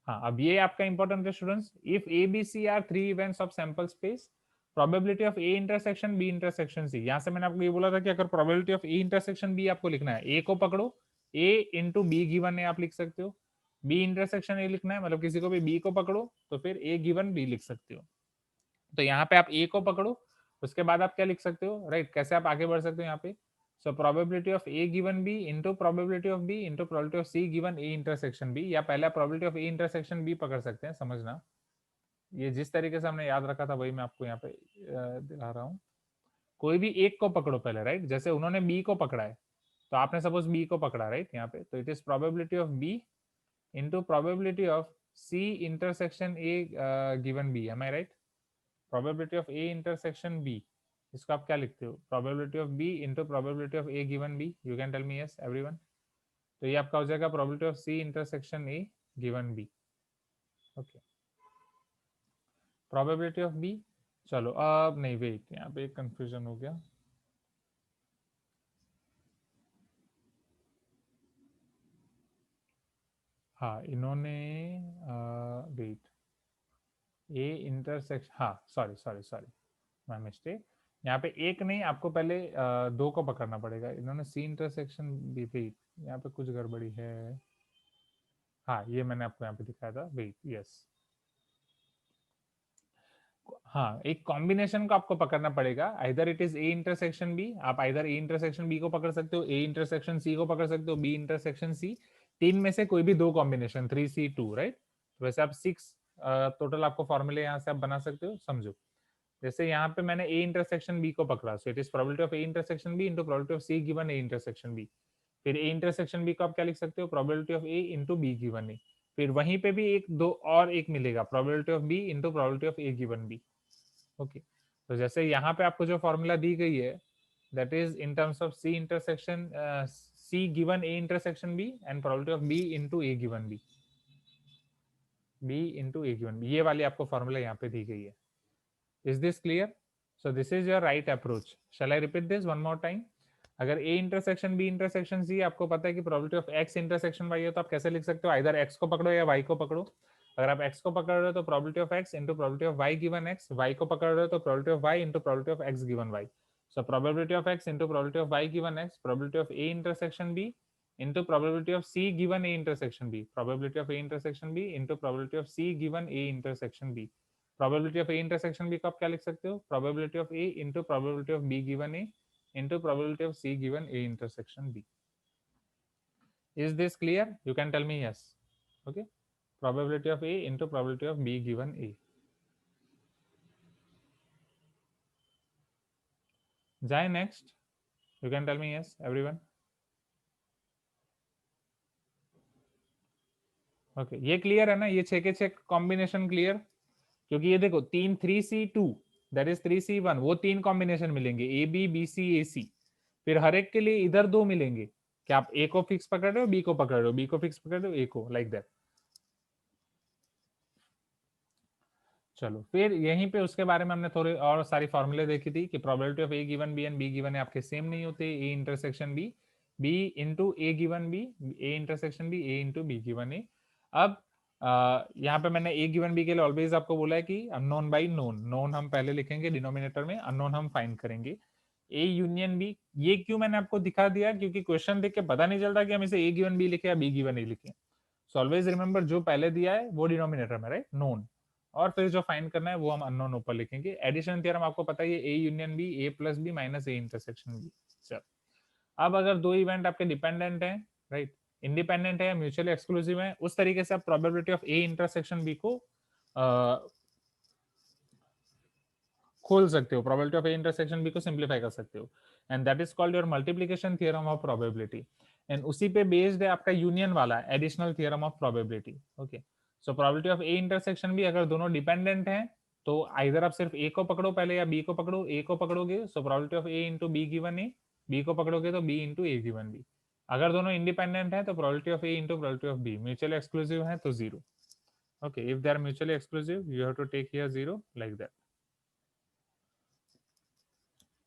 हाँ, अब ये आपका इंपॉर्टेंट है students, if A B C are 3 events of sample space, probability of A intersection B intersection C. यहां से मैंने आपको ये बोला था कि अगर probability of A intersection B आपको लिखना है, ए को पकड़ो, ए इंटू बी गिवन है आप लिख सकते हो, बी इंटरसेक्शन ए लिखना है, मतलब किसी को भी बी को पकड़ो तो फिर ए गिवन बी लिख सकते हो। तो यहाँ पे आप ए को पकड़ो, उसके बाद आप क्या लिख सकते हो, राइट? कैसे आप आगे बढ़ सकते हो यहाँ पे, so probability of A given B into probability of B into probability of C given A intersection B, या पहले probability of A intersection B पकड़ सकते हैं, समझना। ये जिस तरीके से हमने याद रखा था वही मैं आपको यहाँ पे दिखा रहा हूँ। कोई भी एक को पकड़ो पहले, राइट? जैसे उन्होंने बी को पकड़ा है, तो आपने सपोज बी को पकड़ा, राइट? यहाँ पे तो it is probability of B into probability of C intersection A given B, am I right? Probability of A intersection B, इसको आप क्या लिखते हो, probability of B into probability of A given B, you can tell me yes everyone. तो ये आपका हो जाएगा probability of C intersection A given B, okay, probability of B. चलो अब नहीं, वेट, यहाँ पे एक कंफ्यूजन हो गया। हाँ, इन्होंने वेट, ए इंटरसेक्शन, हाँ sorry sorry sorry, my mistake, यहाँ पे एक नहीं, आपको पहले दो को पकड़ना पड़ेगा। इन्होंने सी इंटरसेक्शन बी, वेट, यहाँ पे कुछ गड़बड़ी है। हाँ, ये मैंने आपको यहाँ पे दिखाया था, वेट, यस, हाँ, एक कॉम्बिनेशन को आपको पकड़ना पड़ेगा, either it is A intersection B, आप आइदर ए इंटरसेक्शन बी को पकड़ सकते हो, ए इंटरसेक्शन सी को पकड़ सकते हो, बी इंटरसेक्शन सी, तीन में से कोई भी दो कॉम्बिनेशन, 3C2, राइट? वैसे आप 6 टोटल आपको फॉर्मूले यहाँ से आप बना सकते हो, समझो। जैसे यहाँ पे मैंने ए इंटरसेक्शन बी को पकड़ा, so it is probability of A intersection B into probability of C given A intersection B. फिर ए इंटरसेक्शन बी को आप क्या लिख सकते हो, probability of A into B given A. फिर वहीं पे भी एक दो और एक मिलेगा, probability of B into probability of A given B, okay. तो जैसे यहाँ पे आपको जो फॉर्मूला दी गई है, that is in terms of C intersection C given A intersection B and probability of B into A given B, B into A given B, ये वाली आपको फॉर्मूला यहाँ पे दी गई है। Is this clear? So this is your right approach. Shall I repeat this one more time? अगर A intersection B intersection C, आपको पता है कि probability of X intersection Y है, तो आप कैसे लिख सकते हो, आइदर एक्स को पकड़ो या वाई को पकड़ो। अगर आप एक्स को पकड़ रहे हो तो probability of X into probability of Y given X, Y को पकड़ रहे हो तो probability of Y into probability of X given Y. So probability of X into probability of Y given X, probability of A intersection B into probability of C given A intersection B, probability of A intersection B into probability of C given A intersection B. Probability of A intersection B को आप क्या लिख सकते हो, probability of A into probability of B given A into probability of C given A intersection B. Is this clear? You can tell me yes. Okay. Probability of A into probability of B given A. Jai next. You can tell me yes, everyone. Okay. ये क्लियर है ना, ये 6 के 6 कॉम्बिनेशन क्लियर? क्योंकि ये देखो 3C2 दैट इज 3C1, वो तीन कॉम्बिनेशन मिलेंगे, ए बी बी सी ए सी, फिर हर एक के लिए इधर दो मिलेंगे, क्या आप ए को फिक्स पकड़ रहे हो, बी को पकड़ रहे हो, बी को फिक्स पकड़ रहे हो, ए को, लाइक दैट। चलो फिर यहीं पे उसके बारे में हमने थोड़ी और सारी फॉर्मूले देखी थी कि probability of A given B and B given है आपके सेम नहीं होते, A intersection B, B into A given B, A intersection B, A into B given A. अब यहाँ पे मैंने ए गिवन बी के लिए ऑलवेज आपको बोला है कि अननोन बाई नोन, नोन हम पहले लिखेंगे डिनोमिनेटर में, अननोन हम फाइंड करेंगे। ए यूनियन बी, ये क्यों मैंने आपको दिखा दिया, क्योंकि क्वेश्चन देख के पता नहीं चलता कि हम इसे ए गिवन बी लिखे या बी गिवन ए लिखे। सो ऑलवेज रिमेंबर जो पहले दिया है वो डिनोमिनेटर में, राइट, नोन, और फिर जो फाइंड करना है वो हम अननोन ऊपर लिखेंगे। एडिशन थ्योरम आपको पता ही है, A union B, A plus B minus A intersection B. चल अब अगर दो इवेंट आपके डिपेंडेंट हैं, राइट, इंडिपेंडेंट है, म्यूचुअली एक्सक्लूसिव है, उस तरीके से आप probability of A intersection B को खोल सकते हो, probability of A intersection B को सिंप्लीफाई कर सकते हो, and that is called your multiplication theorem of probability. And उसी पे बेस्ड है आपका यूनियन वाला additional theorem of probability. Okay, so probability of A intersection भी अगर दोनों डिपेंडेंट हैं तो आइदर आप सिर्फ ए को पकड़ो पहले या बी को पकड़ो। ए को पकड़ोगे so probability of A into B given A, B को पकड़ोगे तो B into A given B. अगर दोनों इंडिपेंडेंट है तो probability of A into probability of B, mutually exclusive है तो zero. Okay, if they are mutually exclusive you have to take here zero, like that.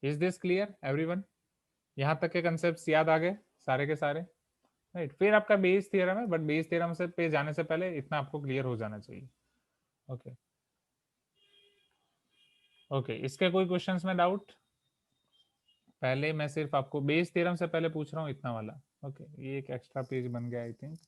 Is this clear everyone? यहाँ तक के कंसेप्ट याद आ गए सारे के सारे, राइट। फिर आपका बेस थ्योरम है, बट बेस थ्योरम से पे जाने से पहले इतना आपको क्लियर हो जाना चाहिए। ओके ओके, इसके कोई क्वेश्चंस में डाउट? पहले मैं सिर्फ आपको बेस थ्योरम से पहले पूछ रहा हूँ इतना वाला। ओके, ये एक एक्स्ट्रा पेज बन गया आई थिंक।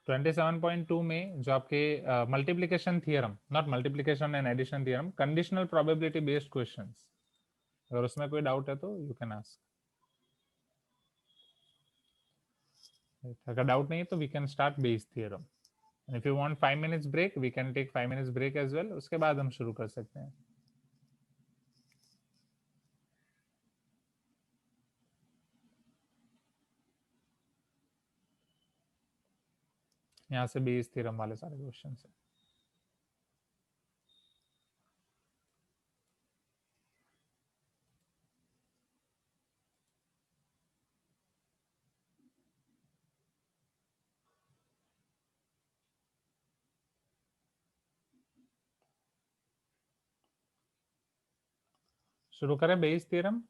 तो 27.2 में जो आपके multiplication theorem, not multiplication and addition theorem, conditional probability based questions, अगर उसमें कोई डाउट है तो यू कैन आस्क। अगर डाउट नहीं है तो we can start Bayes theorem. If you want 5 minutes break we can take 5 minutes break as well, उसके बाद हम शुरू कर सकते हैं। यहाँ से बेस थ्योरम वाले सारे क्वेश्चन है। शुरू करें बेस थ्योरम?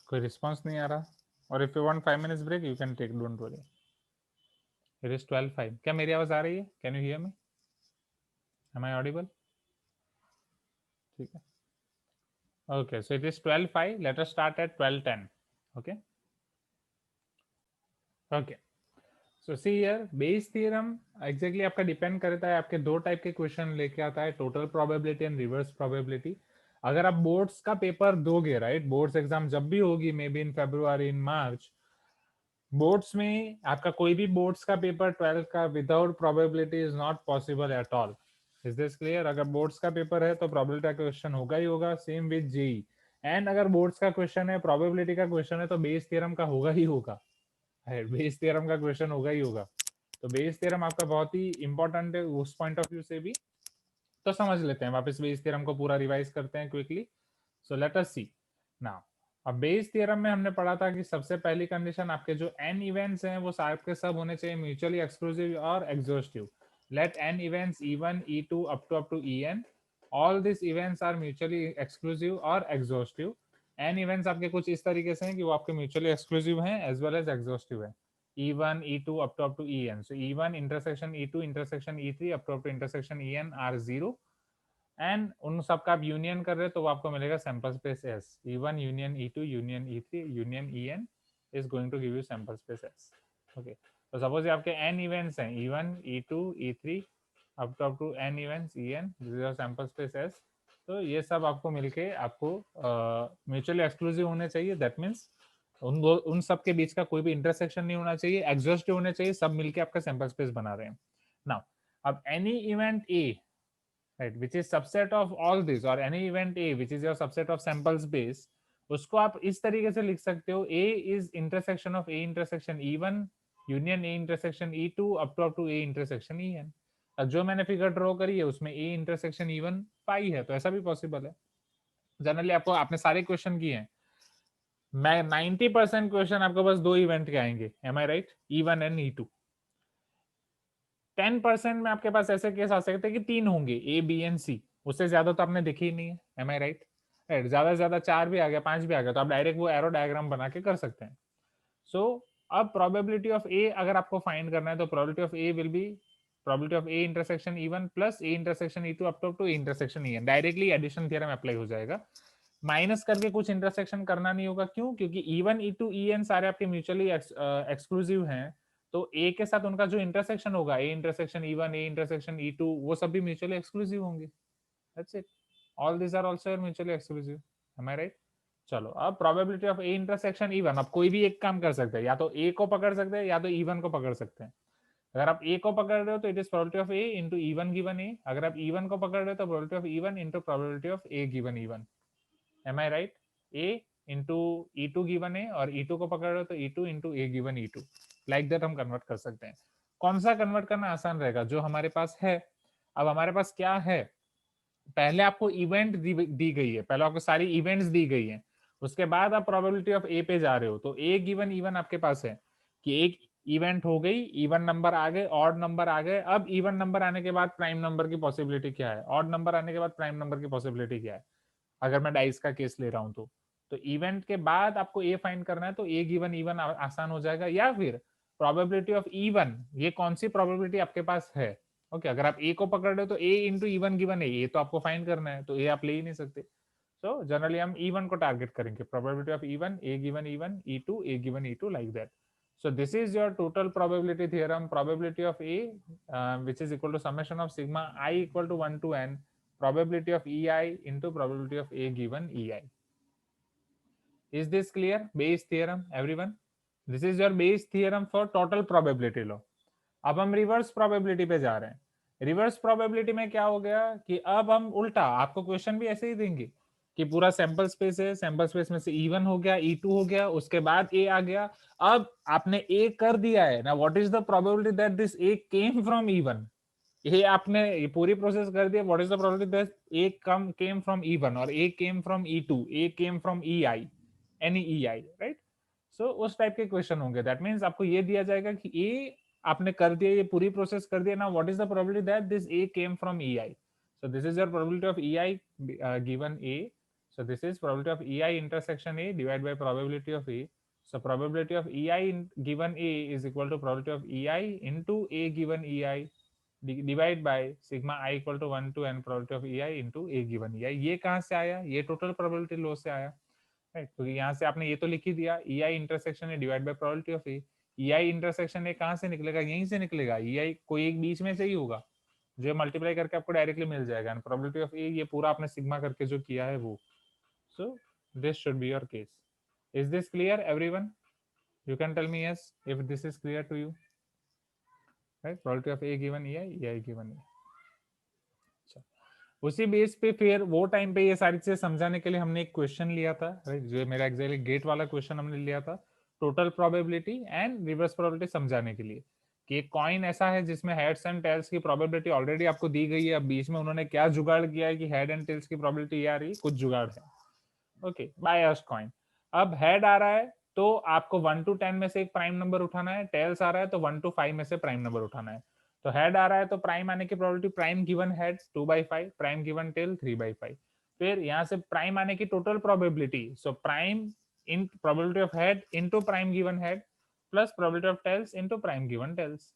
कोई रिस्पांस नहीं आ रहा, और if you want 5 minutes break you can take, don't worry. It is 12:05। क्या मेरी आवाज आ रही है? Can you hear me? Am I audible? ठीक है। Okay, so it is 12:05, let us start at 12:10। Okay okay, so see here Bayes theorem exactly आपका डिपेंड करता है, आपके दो टाइप के क्वेश्चन लेके आता है, total probability and reverse probability. अगर आप बोर्ड्स का पेपर दोगे, राइट, बोर्ड्स एग्जाम जब भी होगी, may be in February, in March, boards में आपका कोई भी बोर्ड्स का पेपर 12 का without probability is not possible at all. Is this clear? अगर बोर्ड्स का पेपर है तो प्रोबेबिलिटी का क्वेश्चन होगा ही होगा, सेम विद जेई। एंड अगर बोर्ड्स का क्वेश्चन है, प्रोबेबिलिटी का क्वेश्चन है, तो बेस थ्योरम का होगा ही होगा, बेस थ्योरम का क्वेश्चन होगा ही होगा। तो बेस थ्योरम आपका बहुत ही इंपॉर्टेंट है उस पॉइंट ऑफ व्यू से भी। तो समझ लेते हैं, वापस बेस थ्योरम को पूरा रिवाइज करते हैं क्विकली। सो लेट अस सी नाउ। अब बेस थ्योरम में हमने पढ़ा था कि सबसे पहली कंडीशन, आपके जो एन इवेंट्स हैं वो सारे के सब होने चाहिए म्यूचुअली एक्सक्लूसिव और exhaustive. Let n events E1 E2 up to En, all this events are mutually exclusive और एग्जॉस्टिव। एन इवेंट्स आपके कुछ इस तरीके से हैं कि वो आपके म्यूचुअली एक्सक्लूसिव हैं एज वेल एज एग्जॉस्टिव है। E1 E2 up to En, so E1 intersection E2 intersection E3 up to intersection En are zero, and उन सब का आप यूनियन कर रहे हो तो वो आपको मिलेगा sample space S. E1 union E2 union E3 union En is going to give you sample space S. Okay, तो सपोज ये आपके n इवेंट्स हैं, E1 E2 E3 up to n events En, this is your sample space S. तो ये सब आपको मिलके आपको म्यूचुअली एक्सक्लूसिव होने चाहिए, दैट मीन्स उन सब के बीच का कोई भी इंटरसेक्शन नहीं होना चाहिए, एग्जॉस्टिव होने चाहिए, सब मिलके आपका सैंपल स्पेस बना रहे हैं। नाउ अब any event A, right, which is subset of all this, or any event A which is your subset of sample space, उसको आप इस तरीके से लिख सकते हो, A is intersection of A intersection E1 union A intersection E2 up to A intersection EN। जो मैंने फिगर ड्रॉ करी है उसमें ए इंटरसेक्शन E1 पाई है, तो ऐसा भी पॉसिबल है। जनरली आपको आपने सारे क्वेश्चन किए हैं, मैं 90% क्वेश्चन आपको बस दो इवेंट के आएंगे, M I right, E1 and E2। 10% में आपके पास ऐसे केस आ सकते हैं कि तीन होंगे, ए बी एंड सी, उससे ज्यादा तो आपने देखी ही नहीं है, एम आई राइट। ज्यादा से ज्यादा 4 भी आ गया, 5 भी आ गया, तो आप डायरेक्ट वो एरो डायग्राम बना के कर सकते हैं। सो अब प्रोबेबिलिटी ऑफ ए अगर आपको फाइंड करना है तो probability of A will be probability of A intersection E1 plus A intersection E2 up to A intersection EN। Directly addition theorem apply हो जाएगा, माइनस करके कुछ इंटरसेक्शन करना नहीं होगा। क्यों? क्योंकि E1 E2 EN सारे आपके म्यूचुअली एक्सक्लूसिव हैं, तो ए के साथ उनका जो इंटरसेक्शन होगा, ए इंटरसेक्शन E1 ए इंटरसेक्शन E2, वो सब भी म्यूचुअली एक्सक्लूसिव होंगे। That's it, all this are also mutually exclusive, am I right. चलो अब probability of A intersection E1, अब कोई भी एक काम कर सकते हैं, या तो ए को पकड़ सकते हैं या तो E1 को पकड़ सकते हैं। अगर आप ए को पकड़ रहे हो तो it is probability of A into E1 given A, अगर आप E1 को पकड़ रहे हो तो probability of E1 into probability of A given E1, am I right. A into E2 given A, और E2 को पकड़ रहे हो तो E2 into A given E2, like that हम कन्वर्ट कर सकते हैं। कौन सा कन्वर्ट करना आसान रहेगा? जो हमारे पास है। अब हमारे पास क्या है, पहले आपको इवेंट दी गई है, पहले आपको सारी इवेंट्स दी गई है, उसके बाद आप प्रोबेबिलिटी ऑफ ए पे जा रहे हो, तो ए गिवन E1 आपके पास है कि एक इवेंट हो गई, इवन नंबर आ गए, ऑड नंबर आ गए। अब इवन नंबर आने के बाद प्राइम नंबर की पॉसिबिलिटी क्या है, ऑड नंबर आने के बाद प्राइम नंबर की पॉसिबिलिटी क्या है, अगर मैं डाइस का केस ले रहा हूं तो इवेंट के बाद आपको ए फाइंड करना है, तो ए गिवन E1 आसान हो जाएगा। या फिर प्रोबेबिलिटी ऑफ E1, ये कौन सी प्रोबेबिलिटी आपके पास है। ओके, अगर आप ए को पकड़ रहे हो तो ए इंटू E1 गिवन है, ये तो आपको फाइंड करना है, तो ए आप ले ही नहीं सकते। सो जनरली हम E1 को टारगेट करेंगे, probability of E1 A given E1 E2 A given E2, like that. So this is your total probability theorem, probability of A, which is equal to summation of sigma I equal to 1 to n probability of EI into probability of A given EI. Is this clear? Bayes theorem, everyone? This is your Bayes theorem for total probability law. अब हम रिवर्स प्रोबेबिलिटी पे जा रहे हैं। रिवर्स प्रोबेबिलिटी में क्या हो गया कि अब हम उल्टा आपको क्वेश्चन भी ऐसे ही देंगे कि पूरा सैंपल स्पेस है, सैंपल स्पेस में से E1 हो गया, E2 हो गया, उसके बाद ए आ गया। अब आपने ए कर दिया है ना, what is the probability that this A came from E1, ये आपने ये पूरी प्रोसेस कर दिया। What is the probability that A came from E1 और A came from E2, A came from EI, any EI, right. So उस टाइप के क्वेश्चन होंगे। दैट मींस आपको ये दिया जाएगा कि ए आपने कर दिया, ये पूरी प्रोसेस कर दिया ना, what is the probability that this A came from EI। So this is your probability of EI given A. So this is probability of EI intersection A divided by probability of A. So probability of EI given A is equal to probability of EI into A given EI divided by sigma I equal to 1 to n probability of EI into A given EI। ये कहाँ से आया? ये टोटल प्रोबेबिलिटी लॉ से आया, राइट। क्योंकि यहाँ से आपने ये तो लिख ही दिया, EI intersection A divide by probability of A। EI intersection A कहाँ से निकलेगा? यहीं से निकलेगा। EI कोई एक बीच में से ही होगा, जो मल्टीप्लाई करके आपको डायरेक्टली मिल जाएगा। एंड प्रोबेबिलिटी ऑफ A ये पूरा आपने सिग्मा करके जो किया है वो। So this should be your case. Is this clear, everyone? You can tell me yes if this is clear to you. Right? Probability of A given EI, EI given E। अच्छा, उसी बेस पे फिर वो टाइम पे ये सारी चीजें समझाने के लिए हमने एक क्वेश्चन लिया था, राइट, जो मेरा एक्चुअली गेट वाला क्वेश्चन हमने लिया था, total probability and reverse probability समझाने के लिए कि एक कॉइन ऐसा है जिसमें हेड्स एंड टेल्स की प्रोबेबिलिटी ऑलरेडी आपको दी गई है। अब बीच में उन्होंने क्या जुगाड़ किया है कि हेड एंड टेल्स की प्रोबेबिलिटी ये आ रही है, कुछ जुगाड़ है। Okay, biased coin. अब हेड आ रहा है तो आपको 1 to 10 में से एक प्राइम नंबर उठाना है, टेल्स आ रहा है तो 1 to 5 में से प्राइम नंबर उठाना है। तो हेड आ रहा है तो प्राइम आने की probability, prime given head 2/5, prime given tail 3/5। फिर यहाँ से प्राइम आने की total probability, so prime in probability of head into prime given head plus probability of tails into prime given tails.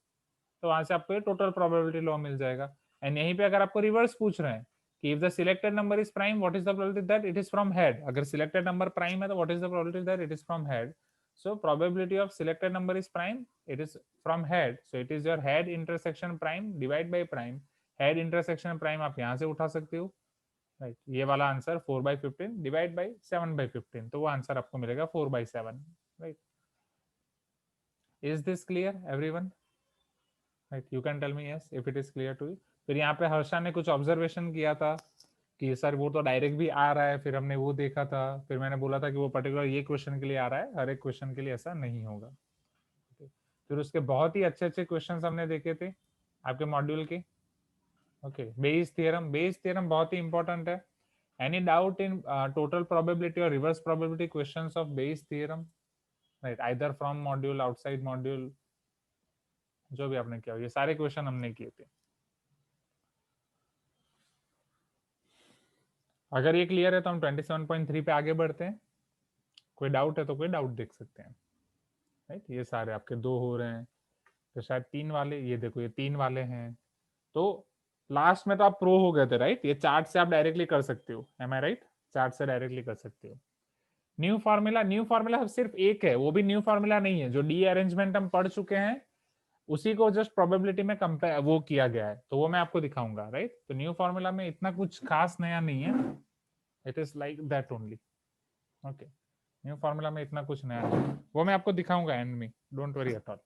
तो वहां से आपको टोटल प्रोबेबिलिटी लॉ मिल जाएगा। एंड यहीं पे अगर आपको रिवर्स पूछ रहे हैं कि if the selected number is prime, what is the probability that it is from head? अगर selected number prime है तो what is the probability that it is from head? So probability of selected number is prime, it is from head, so it is your head intersection prime divide by prime। head intersection prime आप यहाँ से उठा सकते हो, राइट। ये वाला आंसर 4/15 डिवाइड बाई 7/15, तो वो आंसर आपको मिलेगा 4/7, right. Is this clear everyone? Right, you can tell me yes if it is clear to you. फिर यहाँ पे हर्षा ने कुछ ऑब्जर्वेशन किया था कि सर वो तो डायरेक्ट भी आ रहा है, फिर हमने वो देखा था, फिर मैंने बोला था कि वो पर्टिकुलर ये क्वेश्चन के लिए आ रहा है, हर एक क्वेश्चन के लिए ऐसा नहीं होगा। फिर उसके बहुत ही अच्छे अच्छे क्वेश्चंस हमने देखे थे आपके मॉड्यूल के। ओके, बेस थ्योरम बहुत ही इंपॉर्टेंट है। Any doubt in total probability और reverse probability questions of Bayes theorem, right, either from module, outside module, जो भी आपने किया, ये सारे क्वेश्चन हमने किए थे। अगर ये क्लियर है तो हम 27.3 पे आगे बढ़ते हैं। कोई डाउट है तो कोई डाउट देख सकते हैं, राइट। ये सारे आपके 2 हो रहे हैं, तो शायद 3 वाले, ये देखो ये 3 वाले हैं। तो लास्ट में तो आप प्रो हो गए थे, राइट। ये चार्ट से आप डायरेक्टली कर सकते हो, एम आई राइट, चार्ट से डायरेक्टली कर सकते हो। न्यू फार्मूला सिर्फ एक है, वो भी न्यू फार्मूला नहीं है, जो डी अरेंजमेंट हम पढ़ चुके हैं उसी को जस्ट प्रोबेबिलिटी में कंपेयर वो किया गया है, तो वो मैं आपको दिखाऊंगा, राइट। तो न्यू फार्मूला में इतना कुछ खास नया नहीं है, it is like that only. Okay, new formula में इतना कुछ नया नहीं है, वो मैं आपको दिखाऊंगा एंड में, डोंट वरी एट ऑल।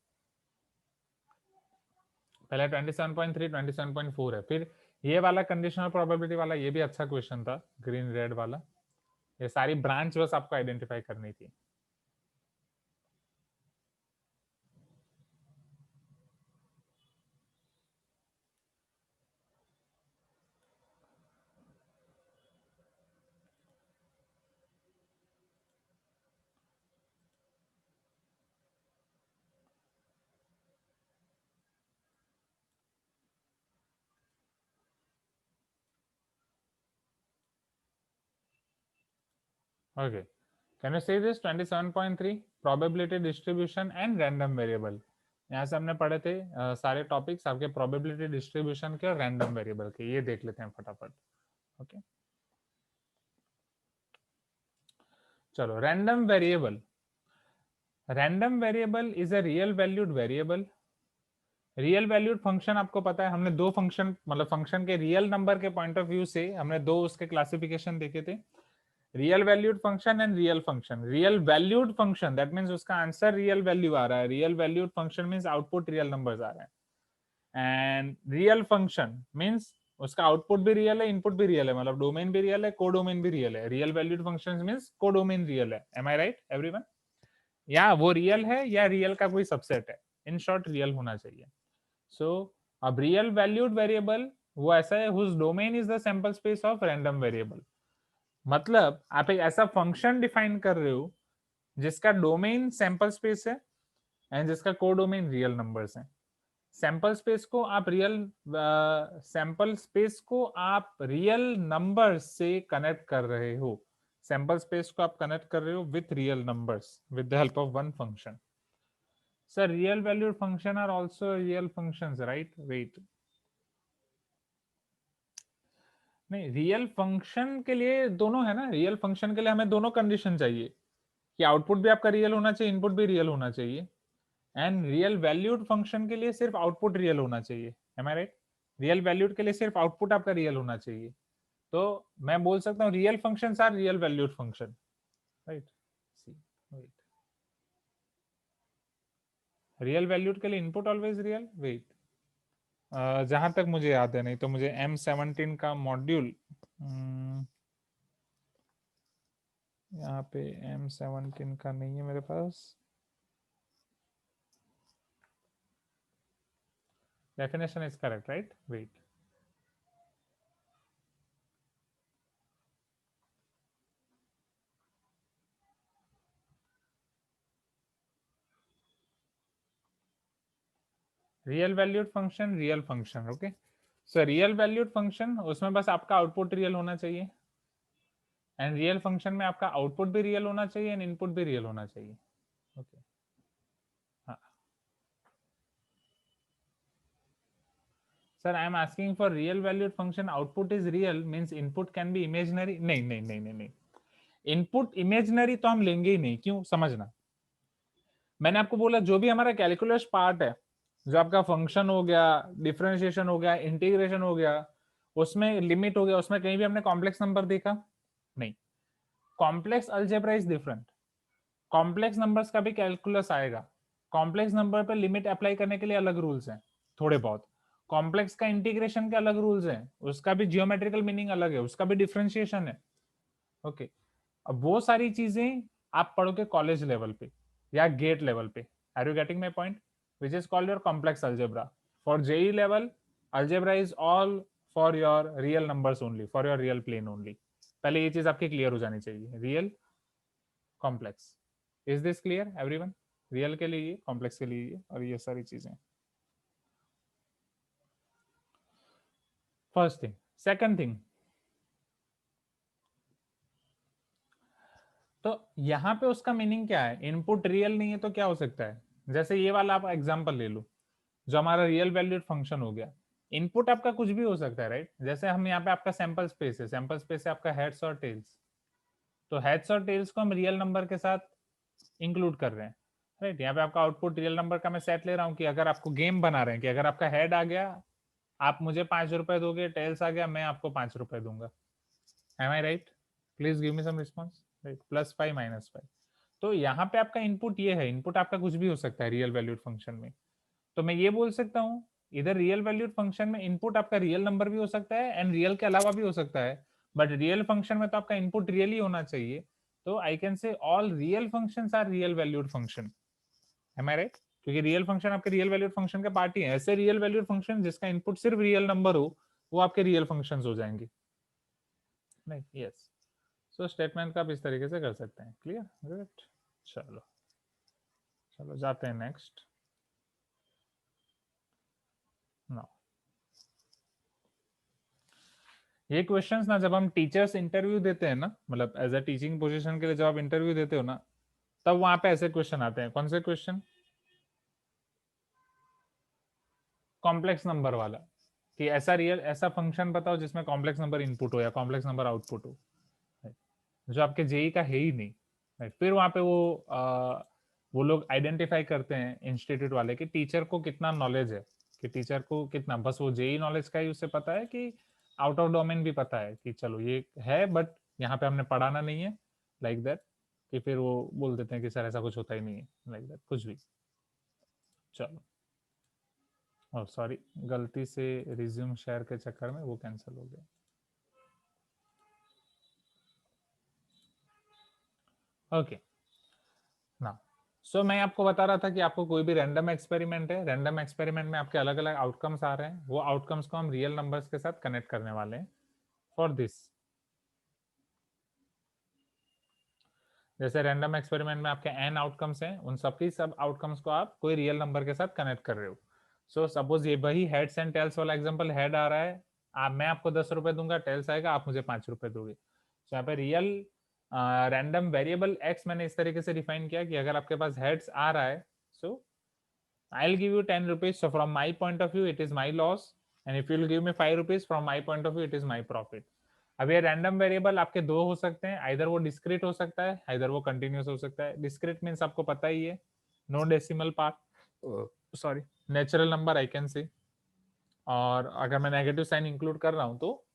पहले 27.3 27.4 है। फिर ये वाला कंडीशनल प्रोबेबिलिटी वाला, ये भी अच्छा क्वेश्चन था, ग्रीन रेड वाला। ये सारी ब्रांच बस आपको आइडेंटिफाई करनी थी। Okay, can you see this 27.3 probability distribution and random variable. यहाँ से हमने पढ़े थे सारे टॉपिक्स आपके प्रोबेबिलिटी डिस्ट्रीब्यूशन के और रैंडम वेरिएबल के। ये देख लेते हैं फटाफट। ओके, चलो, random variable. Random variable is a real valued variable. Real valued function आपको पता है, हमने 2 फंक्शन, मतलब फंक्शन के रियल नंबर के पॉइंट ऑफ व्यू से हमने 2 उसके क्लासिफिकेशन देखे थे, real valued function and real function. Real valued function that means उसका आंसर रियल वैल्यू आ रहा है, real valued function means output real numbers आ रहे हैं। एंड रियल फंक्शन मींस उसका आउटपुट भी रियल है, इनपुट भी रियल है, मतलब डोमेन भी रियल है, कोडोमेन भी रियल है। Real valued functions means codomain real है, एम आई राइट एवरीवन? या वो रियल है या रियल का कोई सबसेट है, इन शॉर्ट रियल होना चाहिए। सो अब रियल वैल्यूड वेरिएबल वो ऐसा है whose domain is the sample space of random variable. मतलब आप एक ऐसा फंक्शन डिफाइन कर रहे हो जिसका डोमेन सैंपल स्पेस है एंड जिसका कोडोमेन रियल नंबर्स हैं। सैंपल स्पेस को आप रियल नंबर से कनेक्ट कर रहे हो। सैंपल स्पेस को आप कनेक्ट कर रहे हो with real numbers with the help of one function. Sir, real valued function are also real functions, right? Wait, नहीं, रियल फंक्शन के लिए दोनों है ना। रियल फंक्शन के लिए हमें दोनों कंडीशन चाहिए कि आउटपुट भी आपका रियल होना चाहिए, इनपुट भी रियल होना चाहिए। एंड रियल वैल्यूड फंक्शन के लिए सिर्फ आउटपुट रियल होना चाहिए, am I right? Real valued के लिए सिर्फ आउटपुट आपका रियल होना चाहिए। तो मैं बोल सकता हूँ real function are real valued function, right? See, wait, real valued के लिए इनपुट ऑलवेज रियल। वेट, जहां तक मुझे याद है, नहीं तो मुझे M17 का मॉड्यूल, यहाँ पे M17 का नहीं है मेरे पास। Definition is correct, right? Wait. Real valued function, real function, okay. So real valued function, उसमें बस आपका आउटपुट रियल होना चाहिए, एंड रियल फंक्शन में आपका आउटपुट भी रियल होना चाहिए एंड इनपुट भी रियल होना चाहिए, ओके। हाँ sir, I am asking for real valued function, output is real means input can be imaginary. नहीं नहीं नहीं नहीं नहीं, इनपुट इमेजिनरी तो हम लेंगे ही नहीं, क्यों? समझना, मैंने आपको बोला जो भी हमारा कैलकुलस पार्ट है, जो आपका फंक्शन हो गया, डिफरेंशिएशन हो गया, इंटीग्रेशन हो गया, उसमें लिमिट हो गया, उसमें कहीं भी हमने कॉम्प्लेक्स नंबर देखा नहीं। Complex algebra is different. Complex numbers का भी कैलकुलस आएगा। कॉम्प्लेक्स नंबर पर लिमिट अप्लाई करने के लिए अलग रूल्स हैं, थोड़े बहुत। कॉम्प्लेक्स का इंटीग्रेशन के अलग रूल्स हैं, उसका भी जियोमेट्रिकल मीनिंग अलग है, उसका भी डिफरेंशिएशन है, ओके। अब वो सारी चीजें आप पढ़ोगे कॉलेज लेवल पे या गेट लेवल पे। Are you getting my point? which is called your complex algebra. For JEE level, algebra is all for your real numbers only, for your real plane only. पहले ये चीज आपकी क्लियर हो जानी चाहिए. Real, complex. Is this clear everyone? Real के लिए ये, कॉम्प्लेक्स के लिए ये, और ये सारी चीजें. First thing. सेकंड थिंग, तो यहाँ पे उसका मीनिंग क्या है? इनपुट रियल नहीं है तो क्या हो सकता है? जैसे ये वाला आप एग्जांपल ले लो, जो हमारा रियल वैल्यूड फंक्शन हो गया. इनपुट आपका कुछ भी हो सकता है, राइट? जैसे हम यहाँ पे, आपका सैंपल स्पेस है, सैंपल स्पेस है आपका हेड्स और टेल्स. तो हेड्स और टेल्स को हम रियल नंबर के साथ इंक्लूड कर रहे हैं, राइट? यहाँ पे आपका आउटपुट रियल नंबर का मैं सेट ले रहा हूँ कि अगर आपको गेम बना रहे हैं कि अगर आपका हेड आ गया आप मुझे 5 रुपए दोगे, टेल्स आ गया मैं आपको 5 रुपए दूंगा. Am I right? Please give me some response. Right, +5 -5. तो यहाँ पे आपका इनपुट ये है. इनपुट आपका कुछ भी हो सकता है रियल वैल्यूड फंक्शन में. तो मैं ये बोल सकता हूँ इधर रियल वैल्यूड फंक्शन में इनपुट आपका रियल नंबर भी हो सकता है एंड रियल के अलावा भी हो सकता है. बट रियल फंक्शन में तो आपका इनपुट रियल ही होना चाहिए. तो I can say all real functions are real valued function. Am I right? क्योंकि रियल फंक्शन आपके रियल वैल्यूड फंक्शन का पार्ट ही है. ऐसे रियल वैल्यूड फंक्शन जिसका इनपुट सिर्फ रियल नंबर हो वो आपके रियल फंक्शंस हो जाएंगे. नहीं, यस. सो स्टेटमेंट का आप इस तरीके से कर सकते हैं. क्लियर? गुड. चलो चलो जाते हैं नेक्स्ट. नाउ ये क्वेश्चंस ना जब हम टीचर्स इंटरव्यू देते हैं ना, मतलब एज अ टीचिंग पोजीशन के लिए जब आप इंटरव्यू देते हो ना, तब वहां पे ऐसे क्वेश्चन आते हैं. कौन से क्वेश्चन? कॉम्प्लेक्स नंबर वाला, कि ऐसा रियल ऐसा फंक्शन बताओ जिसमें कॉम्प्लेक्स नंबर इनपुट हो या कॉम्प्लेक्स नंबर आउटपुट हो, जो आपके जेई का है ही नहीं. राइट? फिर वहां पे वो लोग आइडेंटिफाई करते हैं इंस्टीट्यूट वाले कि टीचर को कितना नॉलेज है, कि टीचर को कितना बस वो जेई नॉलेज का ही उसे पता है, कि आउट ऑफ डोमेन भी पता है कि चलो ये है बट यहाँ पे हमने पढ़ाना नहीं है, लाइक दैट. कि फिर वो बोल देते हैं कि सर ऐसा कुछ होता ही नहीं है, लाइक दैट कुछ भी. चलो, और सॉरी, गलती से रिज्यूम शेयर के चक्कर में वो कैंसिल हो गया. ओके ना. सो मैं आपको बता रहा था कि आपको कोई भी रैंडम एक्सपेरिमेंट है, रैंडम एक्सपेरिमेंट में आपके अलग अलग आउटकम्स आ रहे हैं, वो आउटकम्स को हम रियल नंबर्स के साथ कनेक्ट करने वाले हैं. फॉर दिस, जैसे रैंडम एक्सपेरिमेंट में आपके एन आउटकम्स हैं, उन सबकी सब आउटकम्स को आप कोई रियल नंबर के साथ कनेक्ट कर रहे हो. सो सपोज ये वही हेड्स एंड टेल्स वाला एग्जांपल, हेड आ रहा है, मैं आपको 10 रुपए दूंगा, टेल्स आएगा आप मुझे 5 रुपए दोगे. तो यहाँ पे रियल रैंडम वेरिएबल एक्स मैंने इस तरीके से डिफाइन किया कि अगर आपके पास हेड्स आ रहा है, सो I'll give you 10 rupees. So from my point of view, it is my loss. And if you'll give me 5 rupees, from my point of view, it is my profit. अब ये रैंडम वेरिएबल आपके दो हो सकते हैं, आइदर वो डिस्क्रीट हो सकता है, आइदर वो कंटिन्यूस हो सकता है. डिस्क्रीट मीन्स आपको पता ही है, no decimal part, sorry, natural number I can say. और अगर मैं नेगेटिव साइन इंक्लूड कर रहा हूं तो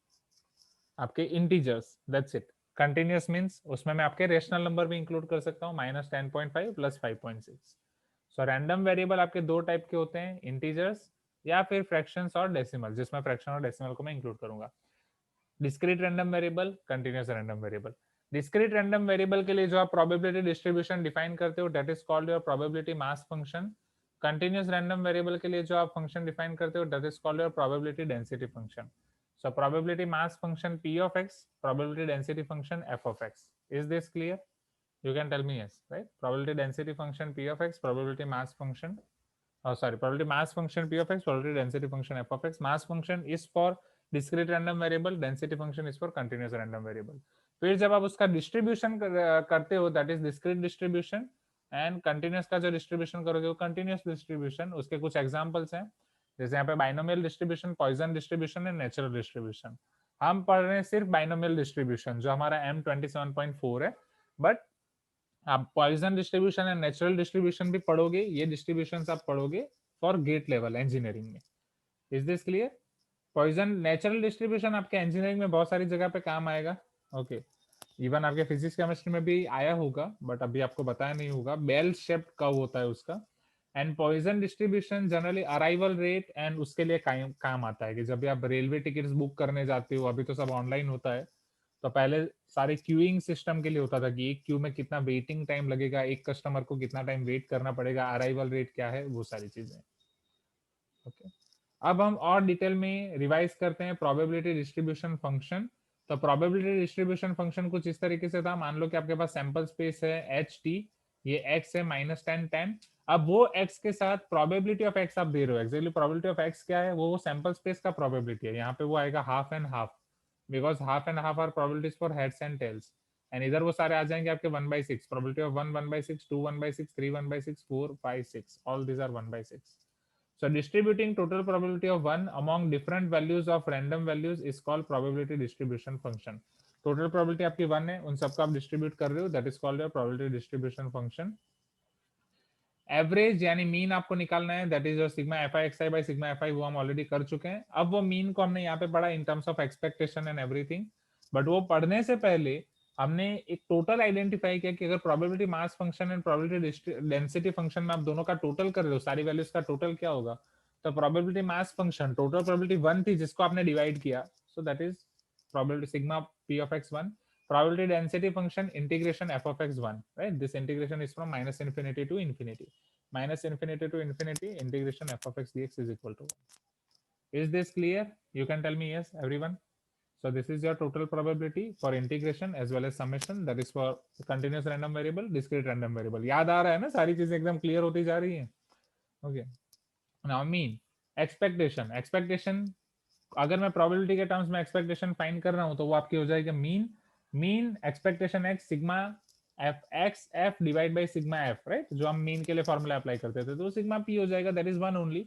आपके integers, that's it. Continuous means उसमें मैं आपके रेशनल नंबर भी इंक्लूड कर सकता हूँ, -10.5 +5.6. सो रैंडम वेरिएबल आपके दो टाइप के होते हैं, इंटीजर्स या फिर फ्रैक्शंस और डेसिमल, जिसमें फ्रैक्शन और डेसिमल को मैं इंक्लूड करूंगा. Discrete random variable, continuous random variable. Discrete random variable के लिए जो आप प्रोबेबिलिटी डिस्ट्रीब्यूशन डिफाइन करते हो, that is called your probability mass function. Continuous random variable के लिए जो आप फंक्शन डिफाइन करते हो, that is called your probability density function. So probability mass function p of x, probability density function f of x. Is this clear? You can tell me yes, right? Probability density function p of x, probability mass function, oh sorry, probability mass function p of x, probability density function f of x. Mass function is for discrete random variable, density function is for continuous random variable. फिर जब आप उसका डिस्ट्रीब्यूशन करते हो, that is discrete distribution, and continuous का जो डिस्ट्रीब्यूशन करोगे वो कंटिन्यूस डिस्ट्रीब्यूशन. उसके कुछ एग्जांपल्स हैं, जैसे यहाँ पे बाइनोमियल डिस्ट्रीब्यूशन, पॉइजन डिस्ट्रीब्यूशन है, नेचुरल डिस्ट्रीब्यूशन. हम पढ़ रहे हैं सिर्फ बाइनोमियल डिस्ट्रीब्यूशन जो हमारा M27.4 है. बट आप Poisson distribution and natural distribution भी पढ़ोगे, ये डिस्ट्रीब्यूशंस आप पढ़ोगे फॉर गेट लेवल इंजीनियरिंग में. Is this clear? Poisson natural distribution आपके इंजीनियरिंग में बहुत सारी जगह पे काम आएगा. ओके, इवन आपके फिजिक्स केमिस्ट्री में भी आया होगा बट अभी आपको बताया नहीं होगा. बेल शेप्ड कर्व होता है उसका. And Poisson distribution generally arrival rate and उसके लिए काम आता है कि जब भी आप रेलवे टिकट्स बुक करने जाते हो, अभी तो सब ऑनलाइन होता है, तो पहले सारे क्यूइंग सिस्टम के लिए होता था कि एक क्यू में कितना वेटिंग टाइम लगेगा, एक कस्टमर को कितना टाइम वेट करना पड़ेगा, अराइवल रेट क्या है, वो सारी चीजें। ओके, अब हम और डिटेल में रिवाइज करते हैं प्रोबेबिलिटी डिस्ट्रीब्यूशन फंक्शन। तो प्रोबेबिलिटी डिस्ट्रीब्यूशन फंक्शन कुछ इस तरीके से था, मान लो कि आपके पास सैंपल स्पेस है एच टी, ये x है -10 10। अब वो x के साथ प्रोबेबिलिटी ऑफ x आप दे रहे हो, एक्चुअली प्रोबेबिलिटी ऑफ x क्या है, वो सैंपल स्पेस का प्रोबेबिलिटी है, यहाँ पे वो आएगा half and half, because half and half are probabilities for heads and tails. And इधर वो सारे आ जाएंगे आपके 1/6, probability of 1 1/6, 2 1/6, 3 1/6, 4 5 6, all these are 1/6। So distributing total probability of 1 among different values of random values is called probability distribution function. Total probability आपकी 1 है, उन सबको आप distribute कर रहे हो, that is called your probability distribution function. Average यानी मीन आपको निकालना है, that is your sigma f i x I by sigma f आई, वो हम ऑलरेडी कर चुके हैं। अब वो मीन को हमने यहाँ पे पढ़ा इन terms of expectation and everything, but वो पढ़ने से पहले हमने एक टोटल आइडेंटिफाई किया कि अगर probability mass function and probability density function में आप दोनों का टोटल कर रहे हो, सारी वैल्यूज का टोटल क्या होगा, तो probability mass function total probability 1 थी जिसको आपने डिवाइड किया, so that is probability sigma P of x 1, probability density function integration f of x1, right? This integration is from minus infinity to infinity. Minus infinity to infinity, integration f of x dx is equal to 1. Is this clear? You can tell me yes, everyone. So this is your total probability for integration as well as summation, that is for continuous random variable, discrete random variable. याद आ रहा है ना, सारी चीजें एकदम क्लियर होती जा रही हैं। Okay. Now mean, expectation. Expectation अगर मैं प्रोबेबिलिटी के टर्म्स में एक्सपेक्टेशन फाइंड कर रहा हूं तो वो आपकी हो जाएगी mean expectation x sigma F x F divide by sigma F, right, जो हम मीन के लिए फॉर्मूला अप्लाई करते थे, तो सिग्मा पी हो जाएगा, that is one only.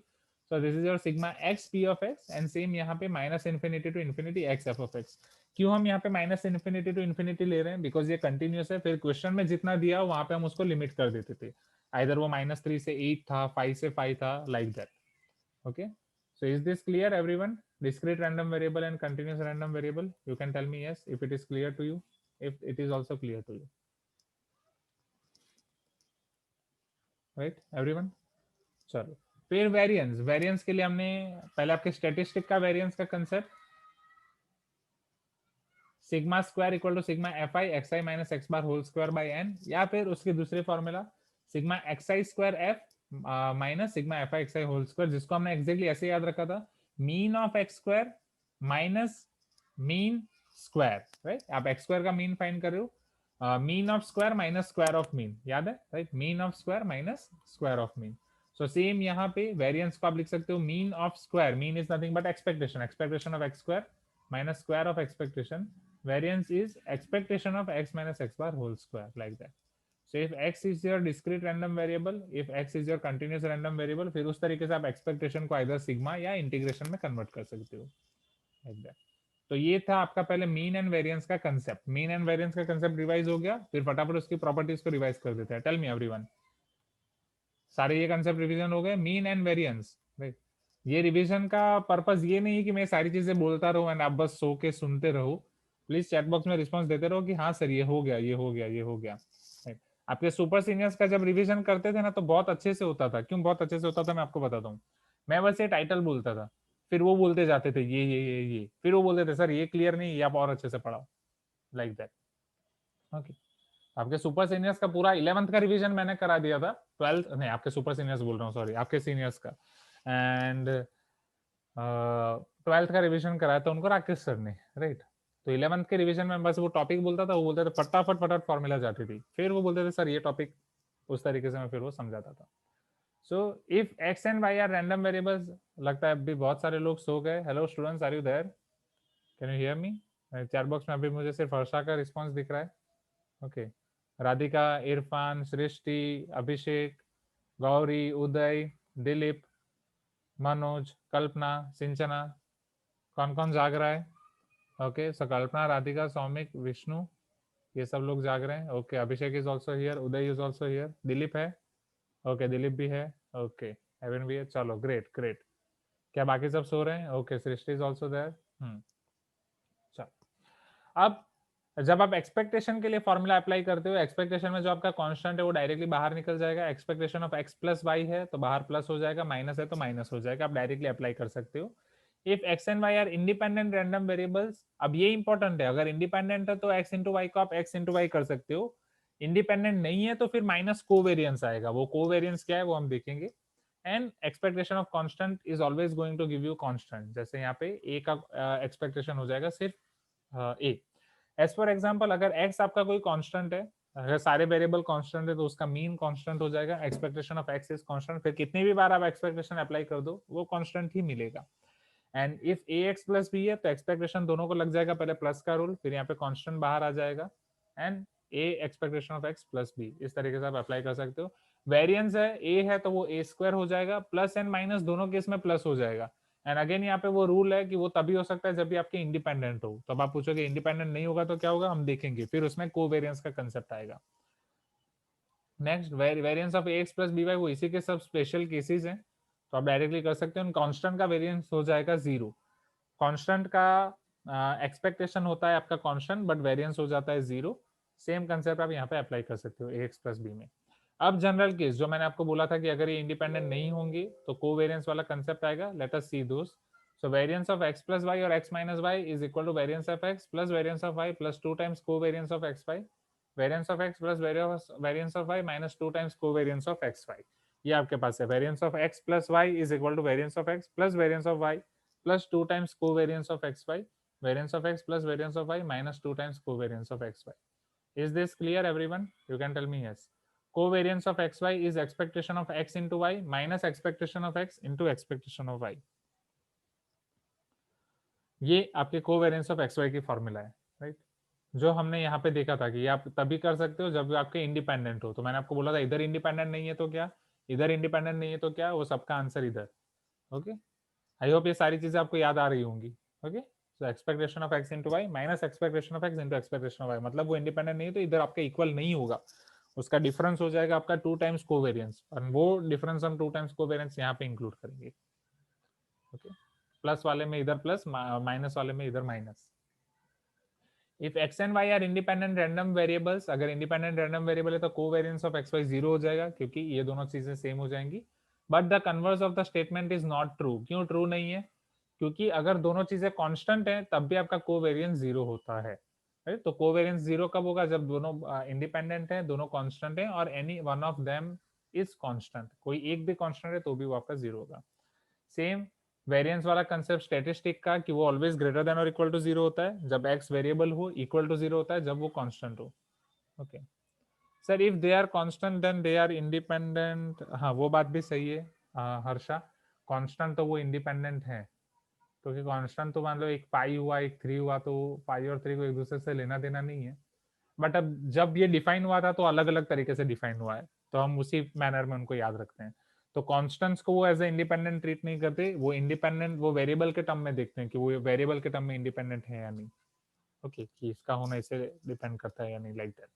So this is your sigma x p of x, and same यहाँ पे minus infinity to infinity x f of x. क्यों हम यहाँ पे माइनस इन्फिनिटी टू इन्फिनिटी ले रहे हैं, बिकॉज ये कंटिन्यूस है, फिर क्वेश्चन में जितना दिया वहां पे हम उसको लिमिट कर देते थे, आइदर वो -3 से 8 था, 5 से 5 था, like that. Okay, so is this clear everyone? Discrete random variable and continuous random variable, you can tell me yes if it is clear to you, if it is also clear to you, right everyone? चलो, फिर वेरिएंस। वेरिएंस के लिए हमने पहले आपके स्टैटिस्टिक का वेरिएंस का concept, sigma square equal to sigma f i x i minus x bar whole square by n, या फिर उसकी दूसरी formula sigma x i square f minus sigma f i x i whole square, जिसको हमने एग्जैक्टली ऐसे याद रखा था, mean of x square minus mean square, right, आप एक्स स्क्वायर का मीन फाइंड कर रहे हो, mean of square minus square of mean, याद है, right, mean of square minus square of mean. So same यहाँ पे वेरिएंस को आप लिख सकते हो mean of square, mean is nothing but expectation, expectation of x square minus square of expectation, variance is expectation of x minus x bar whole square, like that. So if x is your discrete random variable, if x is your continuous random variable, फिर उस तरीके से आप expectation को either sigma या integration में convert कर सकते हो, like that. तो ये था आपका पहले मीन एंड वेरिएंस का कंसेप्ट। मीन एंड वेरिएंस का कंसेप्ट रिवाइज हो गया, फिर फटाफट उसकी प्रॉपर्टीज को रिवाइज कर देते हैं। टेल मी एवरीवन, सारे ये कंसेप्ट रिवीजन हो गए, मीन एंड वेरिएंस, राइट। ये रिवीजन का पर्पस ये नहीं है कि मैं सारी चीजें बोलता रहूं एंड आप बस सो के सुनते रहो। प्लीज चैट बॉक्स में रिस्पांस देते रहो कि हाँ सर ये हो गया, ये हो गया, ये हो गया। आपके सुपर सीनियर्स का जब रिवीजन करते थे ना तो बहुत अच्छे से होता था। क्यों बहुत अच्छे से होता था, मैं आपको बताता हूँ। मैं बस ये टाइटल बोलता था, फिर वो बोलते जाते थे ये, फिर वो बोलते थे सर ये क्लियर नहीं, ये आप और अच्छे से पढ़ाओ, लाइक दैट। ओके, आपके सुपर सीनियर्स का पूरा 11th का रिवीजन मैंने करा दिया था, 12th नहीं, आपके सुपर सीनियर्स बोल रहा हूँ, सॉरी, आपके सीनियर्स का, एंड 12th का रिवीजन कराया था उनको राकेश सर ने, राइट। तो 11th के रिवीजन में बस वो टॉपिक बोलता था, वो बोलते थे फटाफट फटाफट फॉर्मूला जाती थी, फिर वो बोलते थे सर ये टॉपिक, उस तरीके से मैं फिर वो समझाता था। So if X and Y are random variables, लगता है अभी बहुत सारे लोग सो गए। Hello students, are you there, can you hear me? Chat box में अभी मुझे सिर्फ हर्षा का रिस्पॉन्स दिख रहा है। ओके, राधिका, इरफान, सृष्टि, अभिषेक, गौरी, उदय, दिलीप, मनोज, कल्पना, सिंचना, कौन कौन जाग रहा है? ओके, सो कल्पना, राधिका, सौमिक, विष्णु, ये सब लोग जाग रहे हैं। Okay, Abhishek is also here, Uday is also here, Dilip है, ओके, दिलीप भी है, ओके, एवन भी है, चलो ग्रेट ग्रेट। क्या बाकी सब सो रहे हैं? Okay, Srishti is also there. चलो, अब जब आप एक्सपेक्टेशन के लिए फॉर्मूला अप्लाई करते हो, एक्सपेक्टेशन में जो आपका कांस्टेंट है वो डायरेक्टली बाहर निकल जाएगा। Expectation of X plus Y है तो बाहर प्लस हो जाएगा, माइनस है तो माइनस हो जाएगा, आप डायरेक्टली अप्लाई कर सकते हो। If X and Y are independent random variables, अब ये इंपॉर्टेंट है, अगर इंडिपेंडेंट है तो एक्स इंटू वाई को आप एक्स इंटू वाई कर सकते हो, इंडिपेंडेंट नहीं है तो फिर माइनस कोवेरियंस आएगा, वो कोवेरियंस क्या है वो हम देखेंगे। And expectation of constant is always going to give you constant, जैसे यहाँ पे ए का एक्सपेक्टेशन हो जाएगा सिर्फ ए। एज फॉर एग्जांपल अगर एक्स आपका कोई कांस्टेंट है, अगर सारे वेरिएबल कांस्टेंट है तो उसका मीन कांस्टेंट हो जाएगा, expectation of x is constant, फिर कितनी भी बार आप एक्सपेक्टेशन अप्लाई कर दो वो कांस्टेंट ही मिलेगा। And if A X plus B है तो एक्सपेक्टेशन दोनों को लग जाएगा, पहले प्लस का रूल, फिर यहाँ पे कांस्टेंट बाहर आ जाएगा, and A expectation of X plus B, इस तरीके से आप अप्लाई कर सकते हो। वेरिएंस है ए है तो वो ए स्क्वायर हो जाएगा, प्लस एंड माइनस दोनों केस में प्लस हो जाएगा। एंड अगेन यहाँ पे वो रूल है कि वो तभी हो सकता है जब भी आपके इंडिपेंडेंट हो, तो अब आप पूछोगे इंडिपेंडेंट नहीं होगा तो क्या होगा, हम देखेंगे, फिर उसमें कोवेरियंस का कंसेप्ट आएगा। Next variance of X plus B Y, वो इसी के सब स्पेशल केसेस हैं, तो आप डायरेक्टली कर सकते हो। कांस्टेंट का वेरिएंस हो जाएगा जीरो, कांस्टेंट का एक्सपेक्टेशन होता है आपका कांस्टेंट बट वेरिएंस हो जाता है जीरो। सेम कंसेप्ट आप यहाँ पे अप्लाई कर सकते हो एक्स प्लस बी में। अब जनरल केस जो मैंने आपको बोला था कि अगर ये इंडिपेंडेंट नहीं होंगे तो कोवेरियंस वाला कंसेप्ट आएगा, let us see those. So variance of X plus Y और X minus Y is equal to variance of X plus variance of Y plus 2 times covariance of X Y, variance of X plus variance of Y minus 2 times covariance of X Y. ये आपके पास है, variance of X plus Y is equal to variance of X plus variance of Y plus 2 times covariance of xy, variance of x plus variance of y minus 2 times covariance of xy. Is this clear everyone? You can tell me yes. Covariance of xy is expectation of x into y minus expectation of x into expectation of y. ये आपके कोवेरियंस ऑफ xy की फॉर्मूला है, राइट? जो हमने यहाँ पे देखा था कि ये आप तभी कर सकते हो जब आपके इंडिपेंडेंट हो, तो मैंने आपको बोला था इधर इंडिपेंडेंट नहीं है तो क्या, इधर इंडिपेंडेंट नहीं है तो क्या, वो सबका आंसर इधर। ओके, आई होप ये सारी चीजें आपको याद आ रही होंगी। Okay, so expectation of X into Y minus expectation of X into expectation of Y, मतलब वो इंडिपेंडेंट नहीं है तो इधर आपका इक्वल नहीं होगा, उसका डिफरेंस हो जाएगा आपका 2 टाइम्स कोवेरियंस, और वो डिफरेंस हम 2 टाइम्स कोवेरियंस यहाँ पे इंक्लूड करेंगे। ओके, प्लस वाले में इधर प्लस, माइनस वाले में इधर minus. If X and Y are independent random variables, अगर इंडिपेंडेंट रैंडम वेरिएबल है तो covariance of X Y zero हो जाएगा क्योंकि ये दोनों चीजें सेम हो जाएंगी। But the converse of the statement is not true. क्यों ट्रू नहीं है? क्योंकि अगर दोनों चीजें कांस्टेंट है तब भी आपका कोवेरियंस जीरो होता है, राइट? तो कोवेरियंस जीरो कब होगा? जब दोनों इंडिपेंडेंट है, दोनों कांस्टेंट है और any one of them is constant, कोई एक भी कांस्टेंट है तो भी वो आपका जीरो होगा। सेम वेरिएंस वाला कंसेप्ट स्टैटिस्टिक का कि वो ऑलवेज ग्रेटर देन और इक्वल टू जीरो होता है जब एक्स वेरिएबल हो, इक्वल टू जीरो होता है जब वो कांस्टेंट हो। Okay sir, if they are constant then they are independent, हाँ वो बात भी सही है हर्षा, कांस्टेंट तो वो इंडिपेंडेंट है, क्योंकि कांस्टेंट तो मान लो एक पाई हुआ एक थ्री हुआ तो पाई और थ्री को एक दूसरे से लेना देना नहीं है। बट अब जब ये डिफाइन हुआ था तो अलग अलग तरीके से डिफाइन हुआ है, तो हम उसी मैनर में उनको याद रखते हैं। तो कांस्टेंट्स को वो एज ए इंडिपेंडेंट ट्रीट नहीं करते, वो इंडिपेंडेंट वो वेरिएबल के टर्म में देखते हैं कि वो वेरिएबल के टर्म में इंडिपेंडेंट है या नहीं। ओके, कि इसका होना इसे डिपेंड करता है या नहीं, लाइक दैट।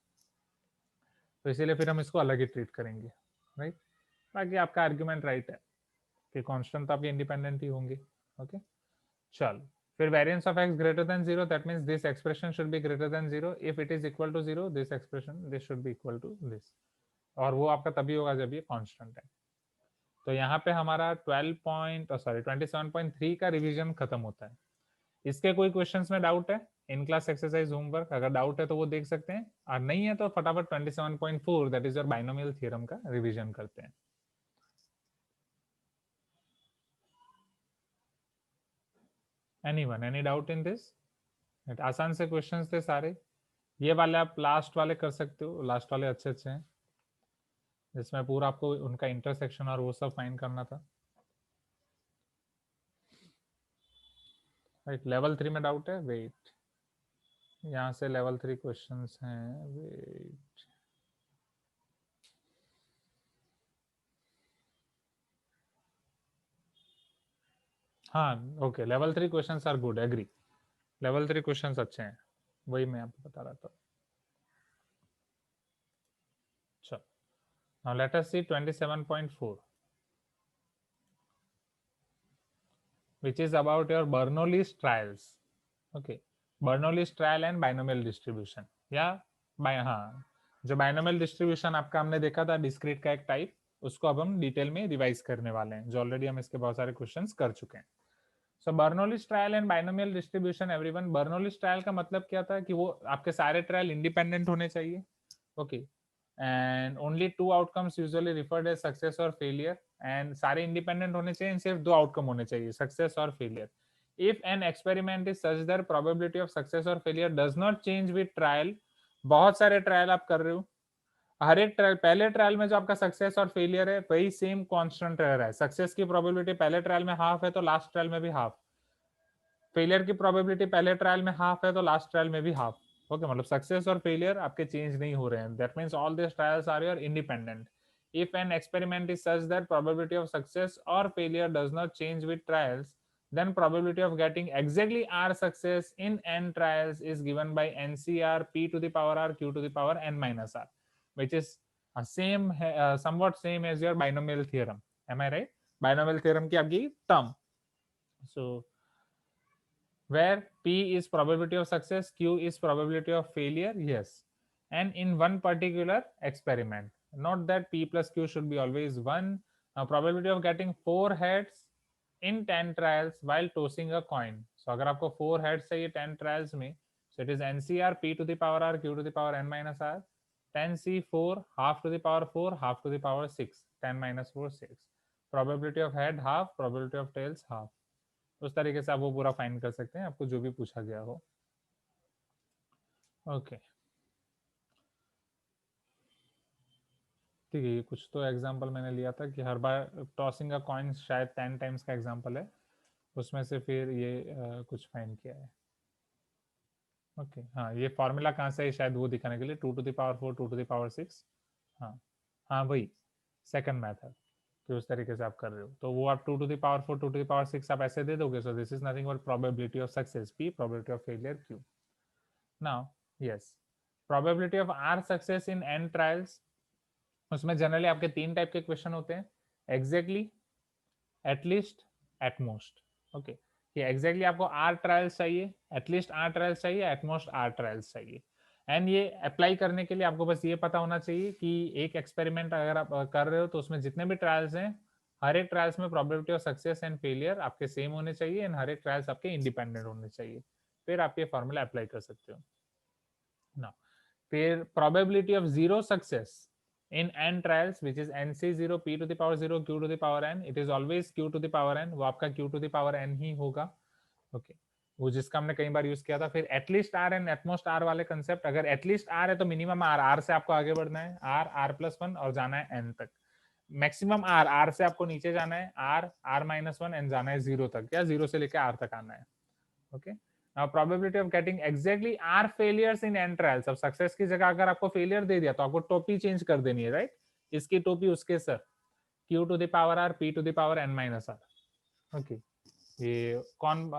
तो इसीलिए फिर हम इसको अलग ही ट्रीट करेंगे, राइट? बाकी आपका आर्ग्यूमेंट राइट है कि कांस्टेंट तो आपके इंडिपेंडेंट ही होंगे। ओके चल, फिर variance of x greater than 0, that means this expression should be greater than 0, if it is equal to 0 this expression this should be equal to this, और वो आपका तभी होगा जब ये कांस्टेंट है। तो यहाँ पे हमारा 27.3 का रिवीजन खत्म होता है। इसके कोई क्वेश्चंस में डाउट है? इन क्लास एक्सरसाइज होमवर्क अगर डाउट है तो वो देख सकते हैं, और नहीं है तो फटाफट 27.4 that is your binomial theorem का रिवीजन करते हैं। Anyone, any doubt in this? आसान से क्वेश्चंस थे सारे, ये वाले आप लास्ट वाले कर सकते हो, लास्ट वाले अच्छे अच्छे हैं जिसमें पूरा आपको उनका इंटरसेक्शन और वो सब फाइंड करना था। राइट, लेवल 3 में डाउट है? वेट, यहाँ से लेवल 3 क्वेश्चंस हैं, वेट। हाँ okay, level 3 questions are good, agree, level 3 questions अच्छे हैं, वही मैं आपको बता रहा था। चलो, now let us see 27.4 which is about your Bernoulli's trials. Okay, Bernoulli's trial and binomial distribution, या हाँ, जो बाइनोमियल डिस्ट्रीब्यूशन आपका हमने देखा था डिस्क्रीट का एक टाइप, उसको अब हम डिटेल में रिवाइज करने वाले हैं, जो ऑलरेडी हम इसके बहुत सारे क्वेश्चंस कर चुके हैं। So Bernoulli's trial and binomial distribution everyone, Bernoulli's trial का मतलब क्या था कि वो आपके सारे ट्रायल इंडिपेंडेंट होने चाहिए, okay, and only two outcomes usually referred as success और फेलियर, एंड सारे इंडिपेंडेंट होने चाहिए, सिर्फ दो आउटकम होने चाहिए, सक्सेस और failure. If an experiment is such that probability of success और failure does not change with trial, बहुत सारे ट्रायल आप कर रहे हो, हर एक ट्रायल, पहले ट्रायल में जो आपका सक्सेस और फेलियर है वही सेम कांस्टेंट रह रहा है, सक्सेस की प्रोबेबिलिटी पहले ट्रायल में हाफ है तो लास्ट ट्रायल में भी हाफ, फेलियर की प्रोबेबिलिटी पहले ट्रायल में हाफ है तो लास्ट ट्रायल में भी हाफ, ओके, मतलब सक्सेस और फेलियर आपके चेंज नहीं हो रहे हैं, that means all this trials are your independent. If an experiment is such that probability of success और failure does not change with trials, then probability of getting exactly r success in n trials is given by ncr p to the power r q to the power n minus r, which is somewhat same as your binomial theorem. Am I right? Binomial theorem की आपकी term. So where p is probability of success, q is probability of failure, yes, and in one particular experiment, not that p plus q should be always 1. Now probability of getting 4 heads in 10 trials while tossing a coin, so अगर आपको 4 heads चाहिए 10 trials में, so it is ncr p to the power r q to the power n minus r, 10c 4 half to the power 4 half to the power 6, 10 minus 4 6, probability of head half, probability of tails half. उस तरीके से आप वो पूरा फाइंड कर सकते हैं, आपको जो भी पूछा गया हो, ओके, ठीक है. ये कुछ तो एग्जांपल मैंने लिया था कि हर बार टॉसिंग अ कॉइन शायद 10 टाइम्स का एग्जांपल है, उसमें से फिर ये कुछ फाइंड किया है, ओके. हाँ, ये फॉर्मूला कहाँ से है शायद वो दिखाने के लिए, 2 to the power 4 2 to the power 6, हाँ हाँ वही सेकंड मेथड कि उस तरीके से आप कर रहे हो, तो वो आप 2 to the power 4 2 to the power 6 आप ऐसे दे दोगे, सो this is nothing but probability of success p, probability of failure q. Now yes, probability of r success in n trials, उसमें जनरली आपके 3 टाइप के क्वेश्चन होते हैं, एग्जैक्टली, एटलीस्ट, एटमोस्ट, ओके, कि एग्जैक्टली आपको आर ट्रायल्स चाहिए, एटलीस्ट आर ट्रायल्स चाहिए, एटमोस्ट आर ट्रायल्स चाहिए, एंड ये अप्लाई करने के लिए आपको बस ये पता होना चाहिए कि एक एक्सपेरिमेंट अगर आप कर रहे हो तो उसमें जितने भी ट्रायल्स हैं, हर एक ट्रायल्स में probability of success and failure आपके सेम होने चाहिए, एंड हर एक ट्रायल्स आपके इंडिपेंडेंट होने चाहिए, फिर आप ये फॉर्मूला अप्लाई कर सकते हो ना. फिर probability of zero success in n trials which is nc0 p to the power 0 q to the power n, it is always q to the power n, वो आपका q to the power n ही होगा, ओके, वो जिसका हमने कई बार यूज किया था. फिर at least r and at most r वाले कंसेप्ट, अगर एटलीस्ट आर है तो मिनिमम आर, आर से आपको आगे बढ़ना है, आर आर प्लस 1 और जाना है एन तक, मैक्सिमम आर, आर से आपको नीचे जाना है, आर आर माइनस 1 एंड जाना है 0 तक, या 0 से लेकर आर तक आना है, okay. Now probability of getting exactly r failures in n trials, अब सक्सेस की जगह अगर आपको फेलियर दे दिया तो आपको टोपी चेंज कर देनी है, राइट, इसकी टोपी उसके sir, q to the power r p to the power n minus r, okay. ये कौन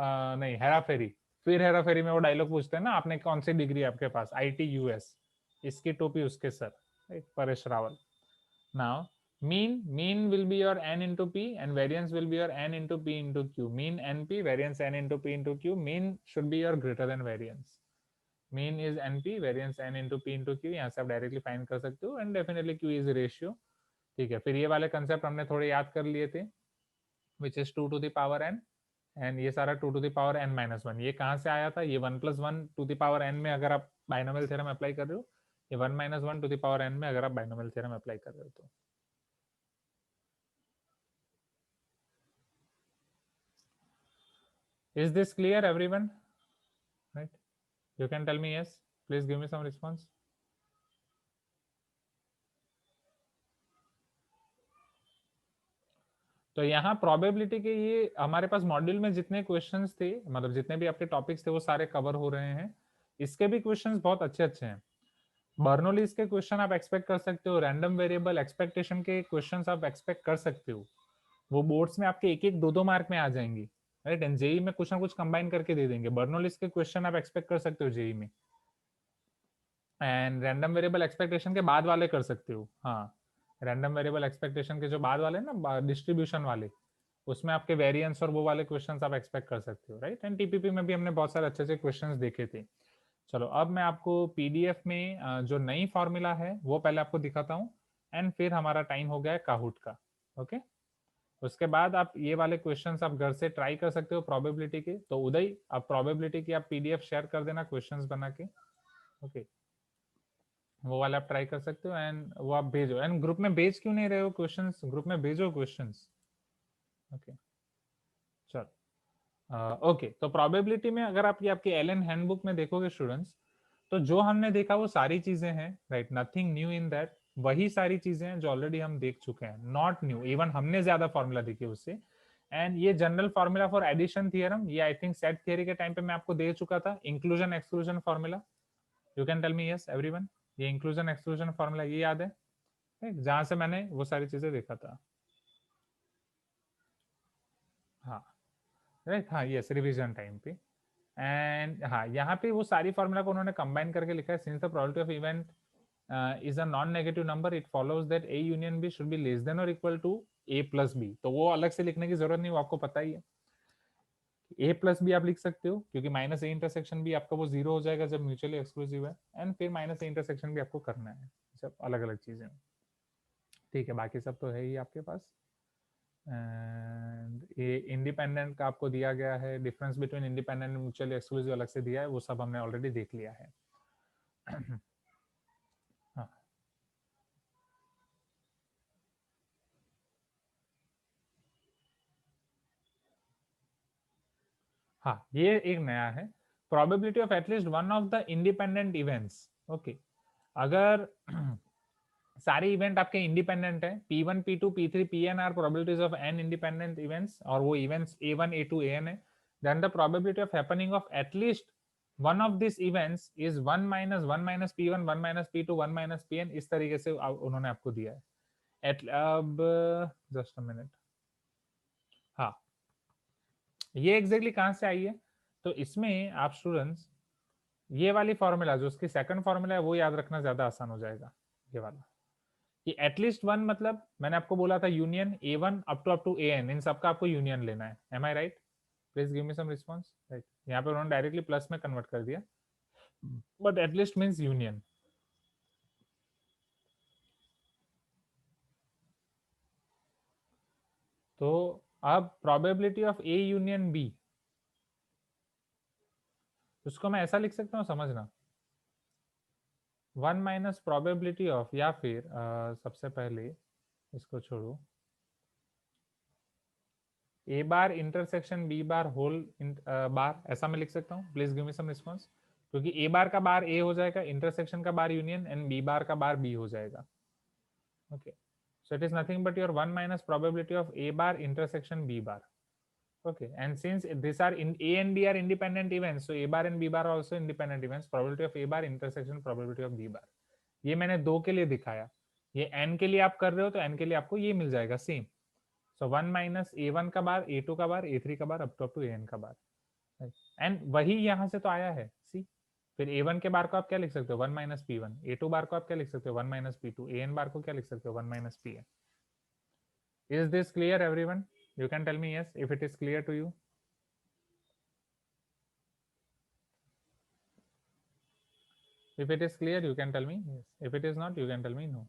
नहीं, हेरा फेरी, फिर हेरा फेरी में वो डायलॉग पूछते हैं ना, आपने कौन सी डिग्री आपके पास, IT US, इसकी टोपी उसके sir, right, Paresh Rawal. Now mean will be your n into p and variance will be your n into p into q, mean np, variance n into p into q, mean should be your greater than variance, mean is np, variance n into p into q, यहाँ से आप डायरेक्टली फाइंड कर सकते हो, and definitely q is ratio, ठीक है. फिर ये वाले कंसेप्ट हमने थोड़े याद कर लिए थे, which is 2 to the power n, and ये सारा 2 to the power n minus 1, ये कहाँ से आया था, ये 1 plus 1 to the power n में अगर आप बाइनोमियल थ्योरम अप्लाई कर रहे हो, ये 1 minus 1 to the power n में अगर आप बाइनोमियल थ्योरम अप्लाई कर रहे हो तो. Is this clear, everyone? Right? You can tell me yes. Please give me some response. तो यहाँ प्रोबेबिलिटी के ये हमारे पास मॉड्यूल में जितने क्वेश्चंस थे, मतलब जितने भी आपके टॉपिक्स थे वो सारे कवर हो रहे हैं. इसके भी क्वेश्चंस बहुत अच्छे अच्छे हैं. बर्नौलीज के क्वेश्चन आप एक्सपेक्ट कर सकते हो, रैंडम वेरिएबल एक्सपेक्टेशन के क्वेश्चंस आप एक्सपेक्ट कर सकते हो, वो बोर्ड्स में आपके एक एक दो दो मार्क में आ जाएंगी, राइट, एंड जेई में कुछ ना कुछ कंबाइन करके दे देंगे. बर्नौलीज के क्वेश्चन आप एक्सपेक्ट कर सकते हो जेई में, एंड रैंडम वेरिएबल एक्सपेक्टेशन के बाद वाले कर सकते हो. हाँ, रैंडम वेरिएबल एक्सपेक्टेशन के जो बाद वाले ना डिस्ट्रीब्यूशन वाले, उसमें आपके वेरिएंस और वो वाले क्वेश्चंस आप एक्सपेक्ट कर सकते हो, राइट. एंड टीपीपी में भी हमने बहुत सारे अच्छे अच्छे क्वेश्चंस देखे थे. चलो अब मैं आपको पीडीएफ में जो नई फॉर्मूला है वो पहले आपको दिखाता हूँ, एंड फिर हमारा टाइम हो गया है काहूट का, ओके. उसके बाद आप ये वाले क्वेश्चंस आप घर से ट्राई कर सकते हो प्रोबेबिलिटी के। तो उदय, आप प्रोबेबिलिटी की आप पीडीएफ शेयर कर देना क्वेश्चंस बना के, ओके। वो वाला आप ट्राई कर सकते हो एंड वो आप भेजो। एंड ग्रुप में भेज क्यों नहीं रहे हो क्वेश्चंस? ग्रुप में भेजो क्वेश्चंस, ओके। चलो, ओके। तो प्रोबेबिलिटी में अगर आप ये आपके एलन हैंडबुक में देखोगे स्टूडेंट्स, तो जो हमने देखा वो सारी चीजें हैं, right, nothing new in that. वही सारी चीजें हैं जो ऑलरेडी हम देख चुके हैं, नॉट न्यू, इवन हमने ज्यादा फॉर्मूला देखे उससे। एंड ये general formula for addition theorem, ये आई थिंक सेट थियरी के टाइम पे मैं आपको दे चुका था, inclusion exclusion formula. You can tell me yes everyone, ये इंक्लूजन एक्सक्लूजन फॉर्मूला ये याद है? जहां से मैंने वो सारी चीजें देखा था। हाँ, राइट, हाँ, यस, रिवीजन टाइम पे। एंड हाँ, यहाँ पे वो सारी फॉर्मूला को उन्होंने कंबाइन करके लिखा है। Since the probability of event is a non negative number, it follows that A union B should be less than और equal to A plus B. तो वो अलग से लिखने की जरूरत नहीं, वो आपको पता ही है। ए प्लस बी आप लिख सकते हो, क्योंकि माइनस ए इंटरसेक्शन भी आपका वो जीरो हो जाएगा जब म्यूचुअली एक्सक्लूसिव है। एंड फिर माइनस ए इंटरसेक्शन भी आपको करना है, सब अलग अलग चीजें। ठीक है, बाकी सब तो है ही आपके पास। एंड ये इंडिपेंडेंट का आपको दिया गया है, difference between independent and mutually exclusive अलग से दिया है, वो सब हमने ऑलरेडी देख लिया है। हाँ, हाँ, ये एक नया है, probability of at least one of the independent events, okay. अगर सारे इवेंट आपके इंडिपेंडेंट है, P1 P2 P3 Pn are probabilities of n independent events, और वो इवेंट्स A1 A2 An है, then the probability of happening of at least one of this events is 1 minus 1 minus P1 1 minus P2 1 minus Pn। इस तरीके से उन्होंने आपको दिया है। अब जस्ट अ मिनट, हाँ, ये एग्जैक्टली कहाँ से आई है? तो इसमें आप स्टूडेंट्स ये वाली फॉर्मूला, जो उसकी सेकंड फॉर्मूला है, वो याद रखना ज्यादा आसान हो जाएगा। ये वाला कि एटलीस्ट वन, मतलब मैंने आपको बोला था union A1 up to An, इन सबका आपको यूनियन लेना है। Am I right? Please give me some response. Right, यहाँ पे उन्होंने डायरेक्टली प्लस में कन्वर्ट कर दिया, बट एटलीस्ट मींस यूनियन। तो अब probability of A union B, उसको मैं ऐसा लिख सकता हूँ, समझना, वन माइनस प्रोबेबिलिटी ऑफ, या फिर सबसे पहले इसको छोड़ो, A bar intersection B bar whole bar, ऐसा मैं लिख सकता हूँ। Please give me some response, क्योंकि ए बार का बार ए हो जाएगा, इंटरसेक्शन का bar union, and B bar का बार बी हो जाएगा, okay. So it is nothing but your one minus probability of A bar intersection B bar, okay. And since these are in A and B are independent events, so A bar and B bar are also independent events, probability of A bar intersection probability of B bar। ये मैंने दो के लिए दिखाया, ये n के लिए आप कर रहे हो तो n के लिए आपको ये मिल जाएगा same. So one minus A1 का बार, A2 का बार, A3 का बार, अप टू An का बार, एंड वही यहाँ से तो आया है, सी। फिर A1 के बार को आप क्या लिख सकते हो, वन माइनस P1। A2 बार को आप क्या लिख सकते हो, वन माइनस P2। An बार को क्या लिख सकते हो, one minus Pn। Is this clear everyone? You can tell me yes if it is clear to you. If it is clear, you can tell me yes. If it is not, you can tell me no.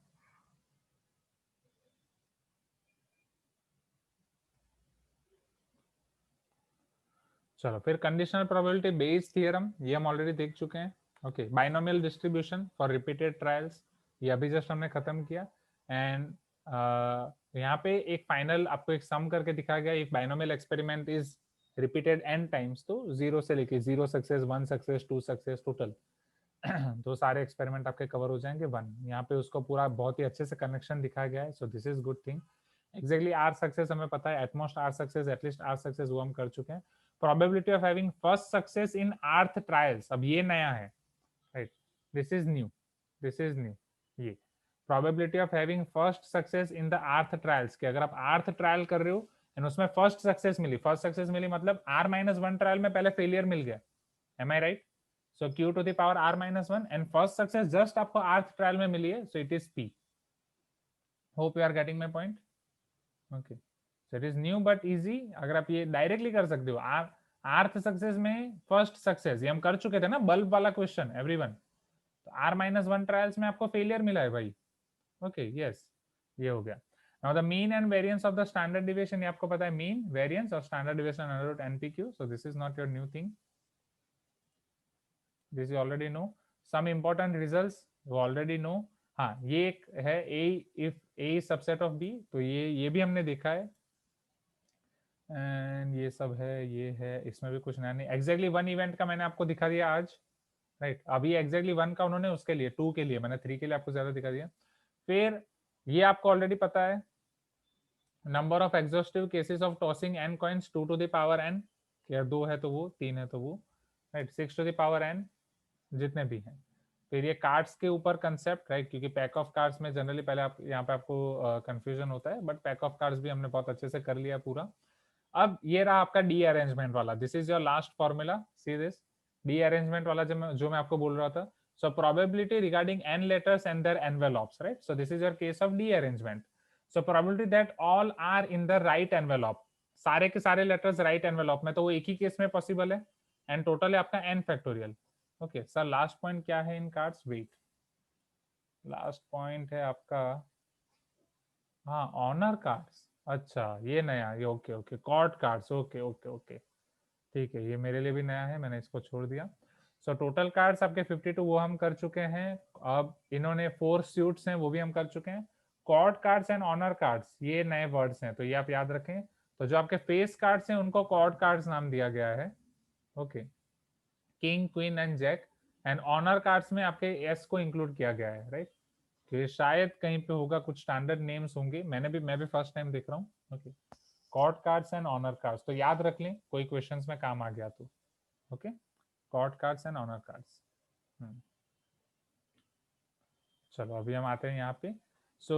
चलो, फिर कंडीशनल प्रोबेबिलिटी बेस्ड थ्योरम, ये हम ऑलरेडी देख चुके हैं, okay. Binomial distribution for repeated trials, ये अभी जस्ट हमने खत्म किया। एंड यहाँ पे एक फाइनल आपको एक सम करके दिखाया गया, if binomial experiment is repeated n times, तो जीरो से लेके zero success, one success, two success, total तो सारे एक्सपेरिमेंट आपके कवर हो जाएंगे वन। यहाँ पे उसको पूरा बहुत ही अच्छे से कनेक्शन दिखाया गया है, so this is good thing. Exactly R success हमें पता है, at most R success, at least R success, वो हम कर चुके हैं। Probability of having first success in Rth trials, अब ये नया है, right, this is new, this is new. ये probability of having first success in the Rth trials, कि अगर आप आर्थ ट्रायल कर रहे हो एंड उसमें फर्स्ट सक्सेस मिली, फर्स्ट सक्सेस मिली मतलब आर माइनस वन ट्रायल में पहले फेलियर मिल गया, am I right? So q to the power r minus 1 and first success just आपको आर्थ ट्रायल में मिली है, so it is p। hope you are getting my point, okay। so it is new but easy। अगर आप ये डायरेक्टली कर सकते हो, आर्थ सक्सेस में फर्स्ट सक्सेस, ये हम कर चुके थे ना, बल्ब वाला क्वेश्चन एवरीवन। तो r माइनस वन ट्रायल्स में आपको फेलियर मिला है भाई, ओके, यस, ये हो गया। Now the mean and variance of the standard deviation, ये आपको पता है, मीन वेरिएंस और standard deviation under root NPQ, so this is not your new thing, this you already know. Some important results you already know. हाँ, ये एक है A if A subset of B, तो ये भी हमने देखा है. एंड ये सब है, ये है, इसमें भी कुछ नया नहीं. एग्जैक्टली वन इवेंट का मैंने आपको दिखा दिया आज, राइट. अभी एग्जैक्टली वन का उन्होंने उसके लिए, टू के लिए, मैंने थ्री के लिए आपको ज्यादा दिखा दिया. फिर ये आपको ऑलरेडी पता है, number of exhaustive cases of tossing n coins 2 to the power n, या 2 है तो वो, 3 है तो वो, right. 6 to the power n जितने भी हैं. फिर ये कार्ड्स के ऊपर कंसेप्ट, राइट, क्योंकि पैक ऑफ कार्ड्स में जनरली पहले आप यहाँ पे आपको कंफ्यूजन होता है, बट पैक ऑफ कार्ड्स भी हमने बहुत अच्छे से कर लिया पूरा. अब ये रहा आपका डी अरेंजमेंट वाला, this is your last formula, see this derangement वाला जो मैं आपको बोल रहा था. So probability regarding N letters and their envelopes, right. So this is your case of derangement. So probability that all are in the right envelope, सारे के सारे लेटर्स राइट एनवेलॉप में, तो वो एक ही केस में पॉसिबल है. एंड टोटल है आपका n factorial. Okay sir, last point क्या है in cards, wait, last point है आपका, हाँ, ऑनर कार्ड्स. अच्छा, ये नया, ये okay okay, court cards, okay okay okay, ठीक है, ये मेरे लिए भी नया है, मैंने इसको छोड़ दिया. सो टोटल कार्ड्स आपके 52 वो हम कर चुके हैं. अब इन्होंने 4 सूट्स हैं, वो भी हम कर चुके हैं. Court cards and honour cards ये नए वर्ड्स हैं, तो ये आप याद रखें. तो जो आपके फेस कार्ड्स हैं उनको कॉर्ड कार्ड्स नाम दिया गया है. Okay, king, queen and jack. And honour cards में आपके एस को इंक्लूड किया गया है, राइट. तो शायद कहीं पे होगा, कुछ स्टैंडर्ड नेम्स होंगे, मैं भी फर्स्ट टाइम देख रहा हूँ. Okay, court cards and honour cards, तो याद रख लें, कोई क्वेश्चंस में काम आ गया तो. Okay, court cards and honour cards. चलो अभी हम आते हैं यहाँ पे. सो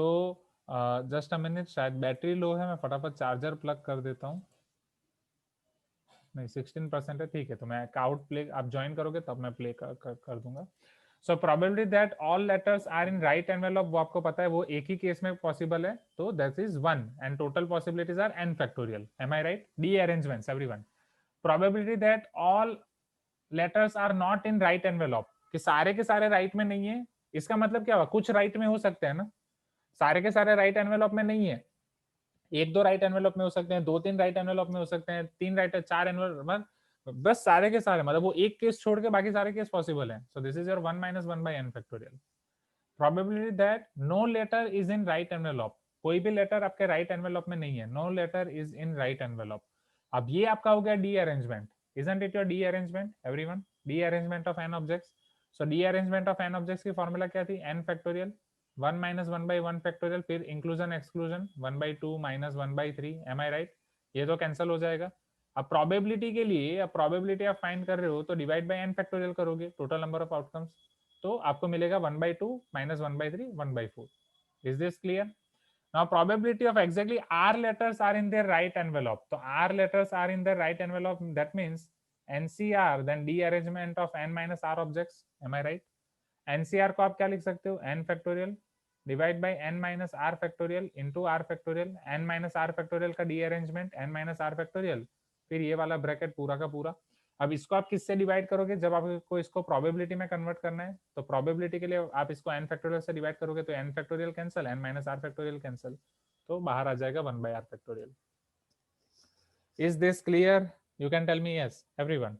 जस्ट अ मिनट, शायद बैटरी लो है, मैं फटाफट चार्जर प्लग कर देता हूँ. नहीं, 16% है, ठीक है, तो मैं काउट प्ले आप ज्वाइन करोगे तब मैं प्ले कर दूंगा. So probability that all letters are in right envelope, वो आपको पता है, वो एक ही केस में पॉसिबल है, तो that is 1 and total possibilities are n factorial. Am I right? Derangements everyone. Probability that all letters are not in right envelope, कि सारे के सारे राइट में नहीं है. इसका मतलब क्या हुआ, कुछ राइट में हो सकते हैं ना, सारे के सारे राइट एनवेलप में नहीं है. एक दो राइट एनवेलप में हो सकते हैं, दो तीन राइट एनवेलप में हो सकते हैं, तीन राइट, चार एनवेलप, बस सारे के सारे, मतलब वो एक केस छोड़ के बाकी सारे केस पॉसिबल है. So this is your 1 - 1 by n factorial. Probability that no letter is in right envelope, कोई भी लेटर आपके राइट एनवेलप में नहीं है, no letter is in right envelope. अब ये आपका हो गया derangement. Isn't it your derangement everyone? Derangement of n objects. So derangement of n objects की फॉर्मूला क्या थी, n फैक्टोरियल, 1 - 1 by 1 फैक्टोरियल, फिर inclusion exclusion 1/2 - 1/3. M I right? ये तो कैंसिल हो जाएगा. अब प्रोबेबिलिटी के लिए, अब प्रोबेबिलिटी आप फाइंड कर रहे हो तो डिवाइड बाय n फैक्टोरियल करोगे, टोटल नंबर ऑफ आउटकम्स, तो आपको मिलेगा 1/2 - 1/3 1/4. Is this clear? Now probability of exactly r letters are in their right envelope. So r letters are in their right envelope. That means NCR then d arrangement of n minus r objects. Am I right? NCR को आप क्या लिख सकते हो, n factorial divide by n minus r factorial into r factorial. n minus r factorial का d arrangement n minus r factorial, फिर ये वाला ब्रैकेट पूरा का पूरा. अब इसको आप किससे डिवाइड करोगे, जब आपको इसको प्रोबेबिलिटी में कन्वर्ट करना है, तो प्रोबेबिलिटी के लिए आप इसको n फैक्टोरियल से डिवाइड करोगे, तो n factorial cancel, n minus r factorial cancel, तो बाहर आ जाएगा 1 by r factorial. Is this clear? You can tell me yes everyone.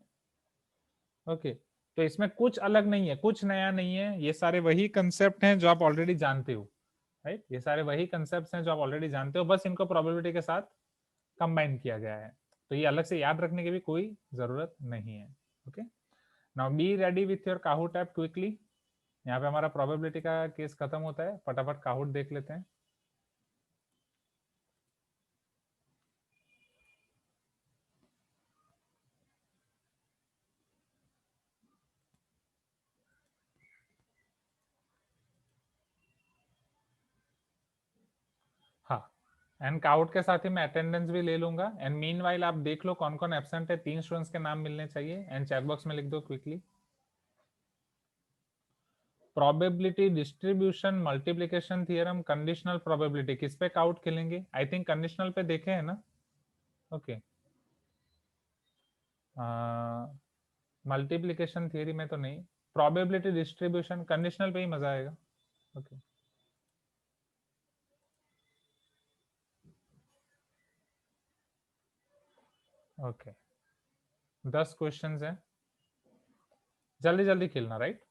Okay, तो इसमें कुछ अलग नहीं है, कुछ नया नहीं है, ये सारे वही कंसेप्ट हैं जो आप ऑलरेडी जानते हो, राइट. ये सारे वही कंसेप्ट हैं जो आप ऑलरेडी जानते हो, बस इनको प्रोबेबिलिटी के साथ कंबाइन किया गया है, तो ये अलग से याद रखने की भी कोई जरूरत नहीं है. Okay, now be ready with your Kahoot app quickly. यहाँ पे हमारा प्रोबेबिलिटी का केस खत्म होता है, फटाफट काहूट देख लेते हैं. हाँ, एंड काउट के साथ ही मैं अटेंडेंस भी ले लूंगा. एंड मीनवाइल आप देख लो कौन कौन एब्सेंट है, 3 स्टूडेंट्स के नाम मिलने चाहिए, एंड चैट बॉक्स में लिख दो quickly. Probability distribution multiplication theorem conditional probability, किस पे काउट खेलेंगे? आई थिंक कंडीशनल पे देखे है ना. ओके, मल्टीप्लिकेशन थियरी में तो नहीं, प्रोबेबिलिटी डिस्ट्रीब्यूशन कंडीशनल पे ही मजा आएगा. ओके, ओके 10 क्वेश्चंस हैं, जल्दी जल्दी खेलना, राइट?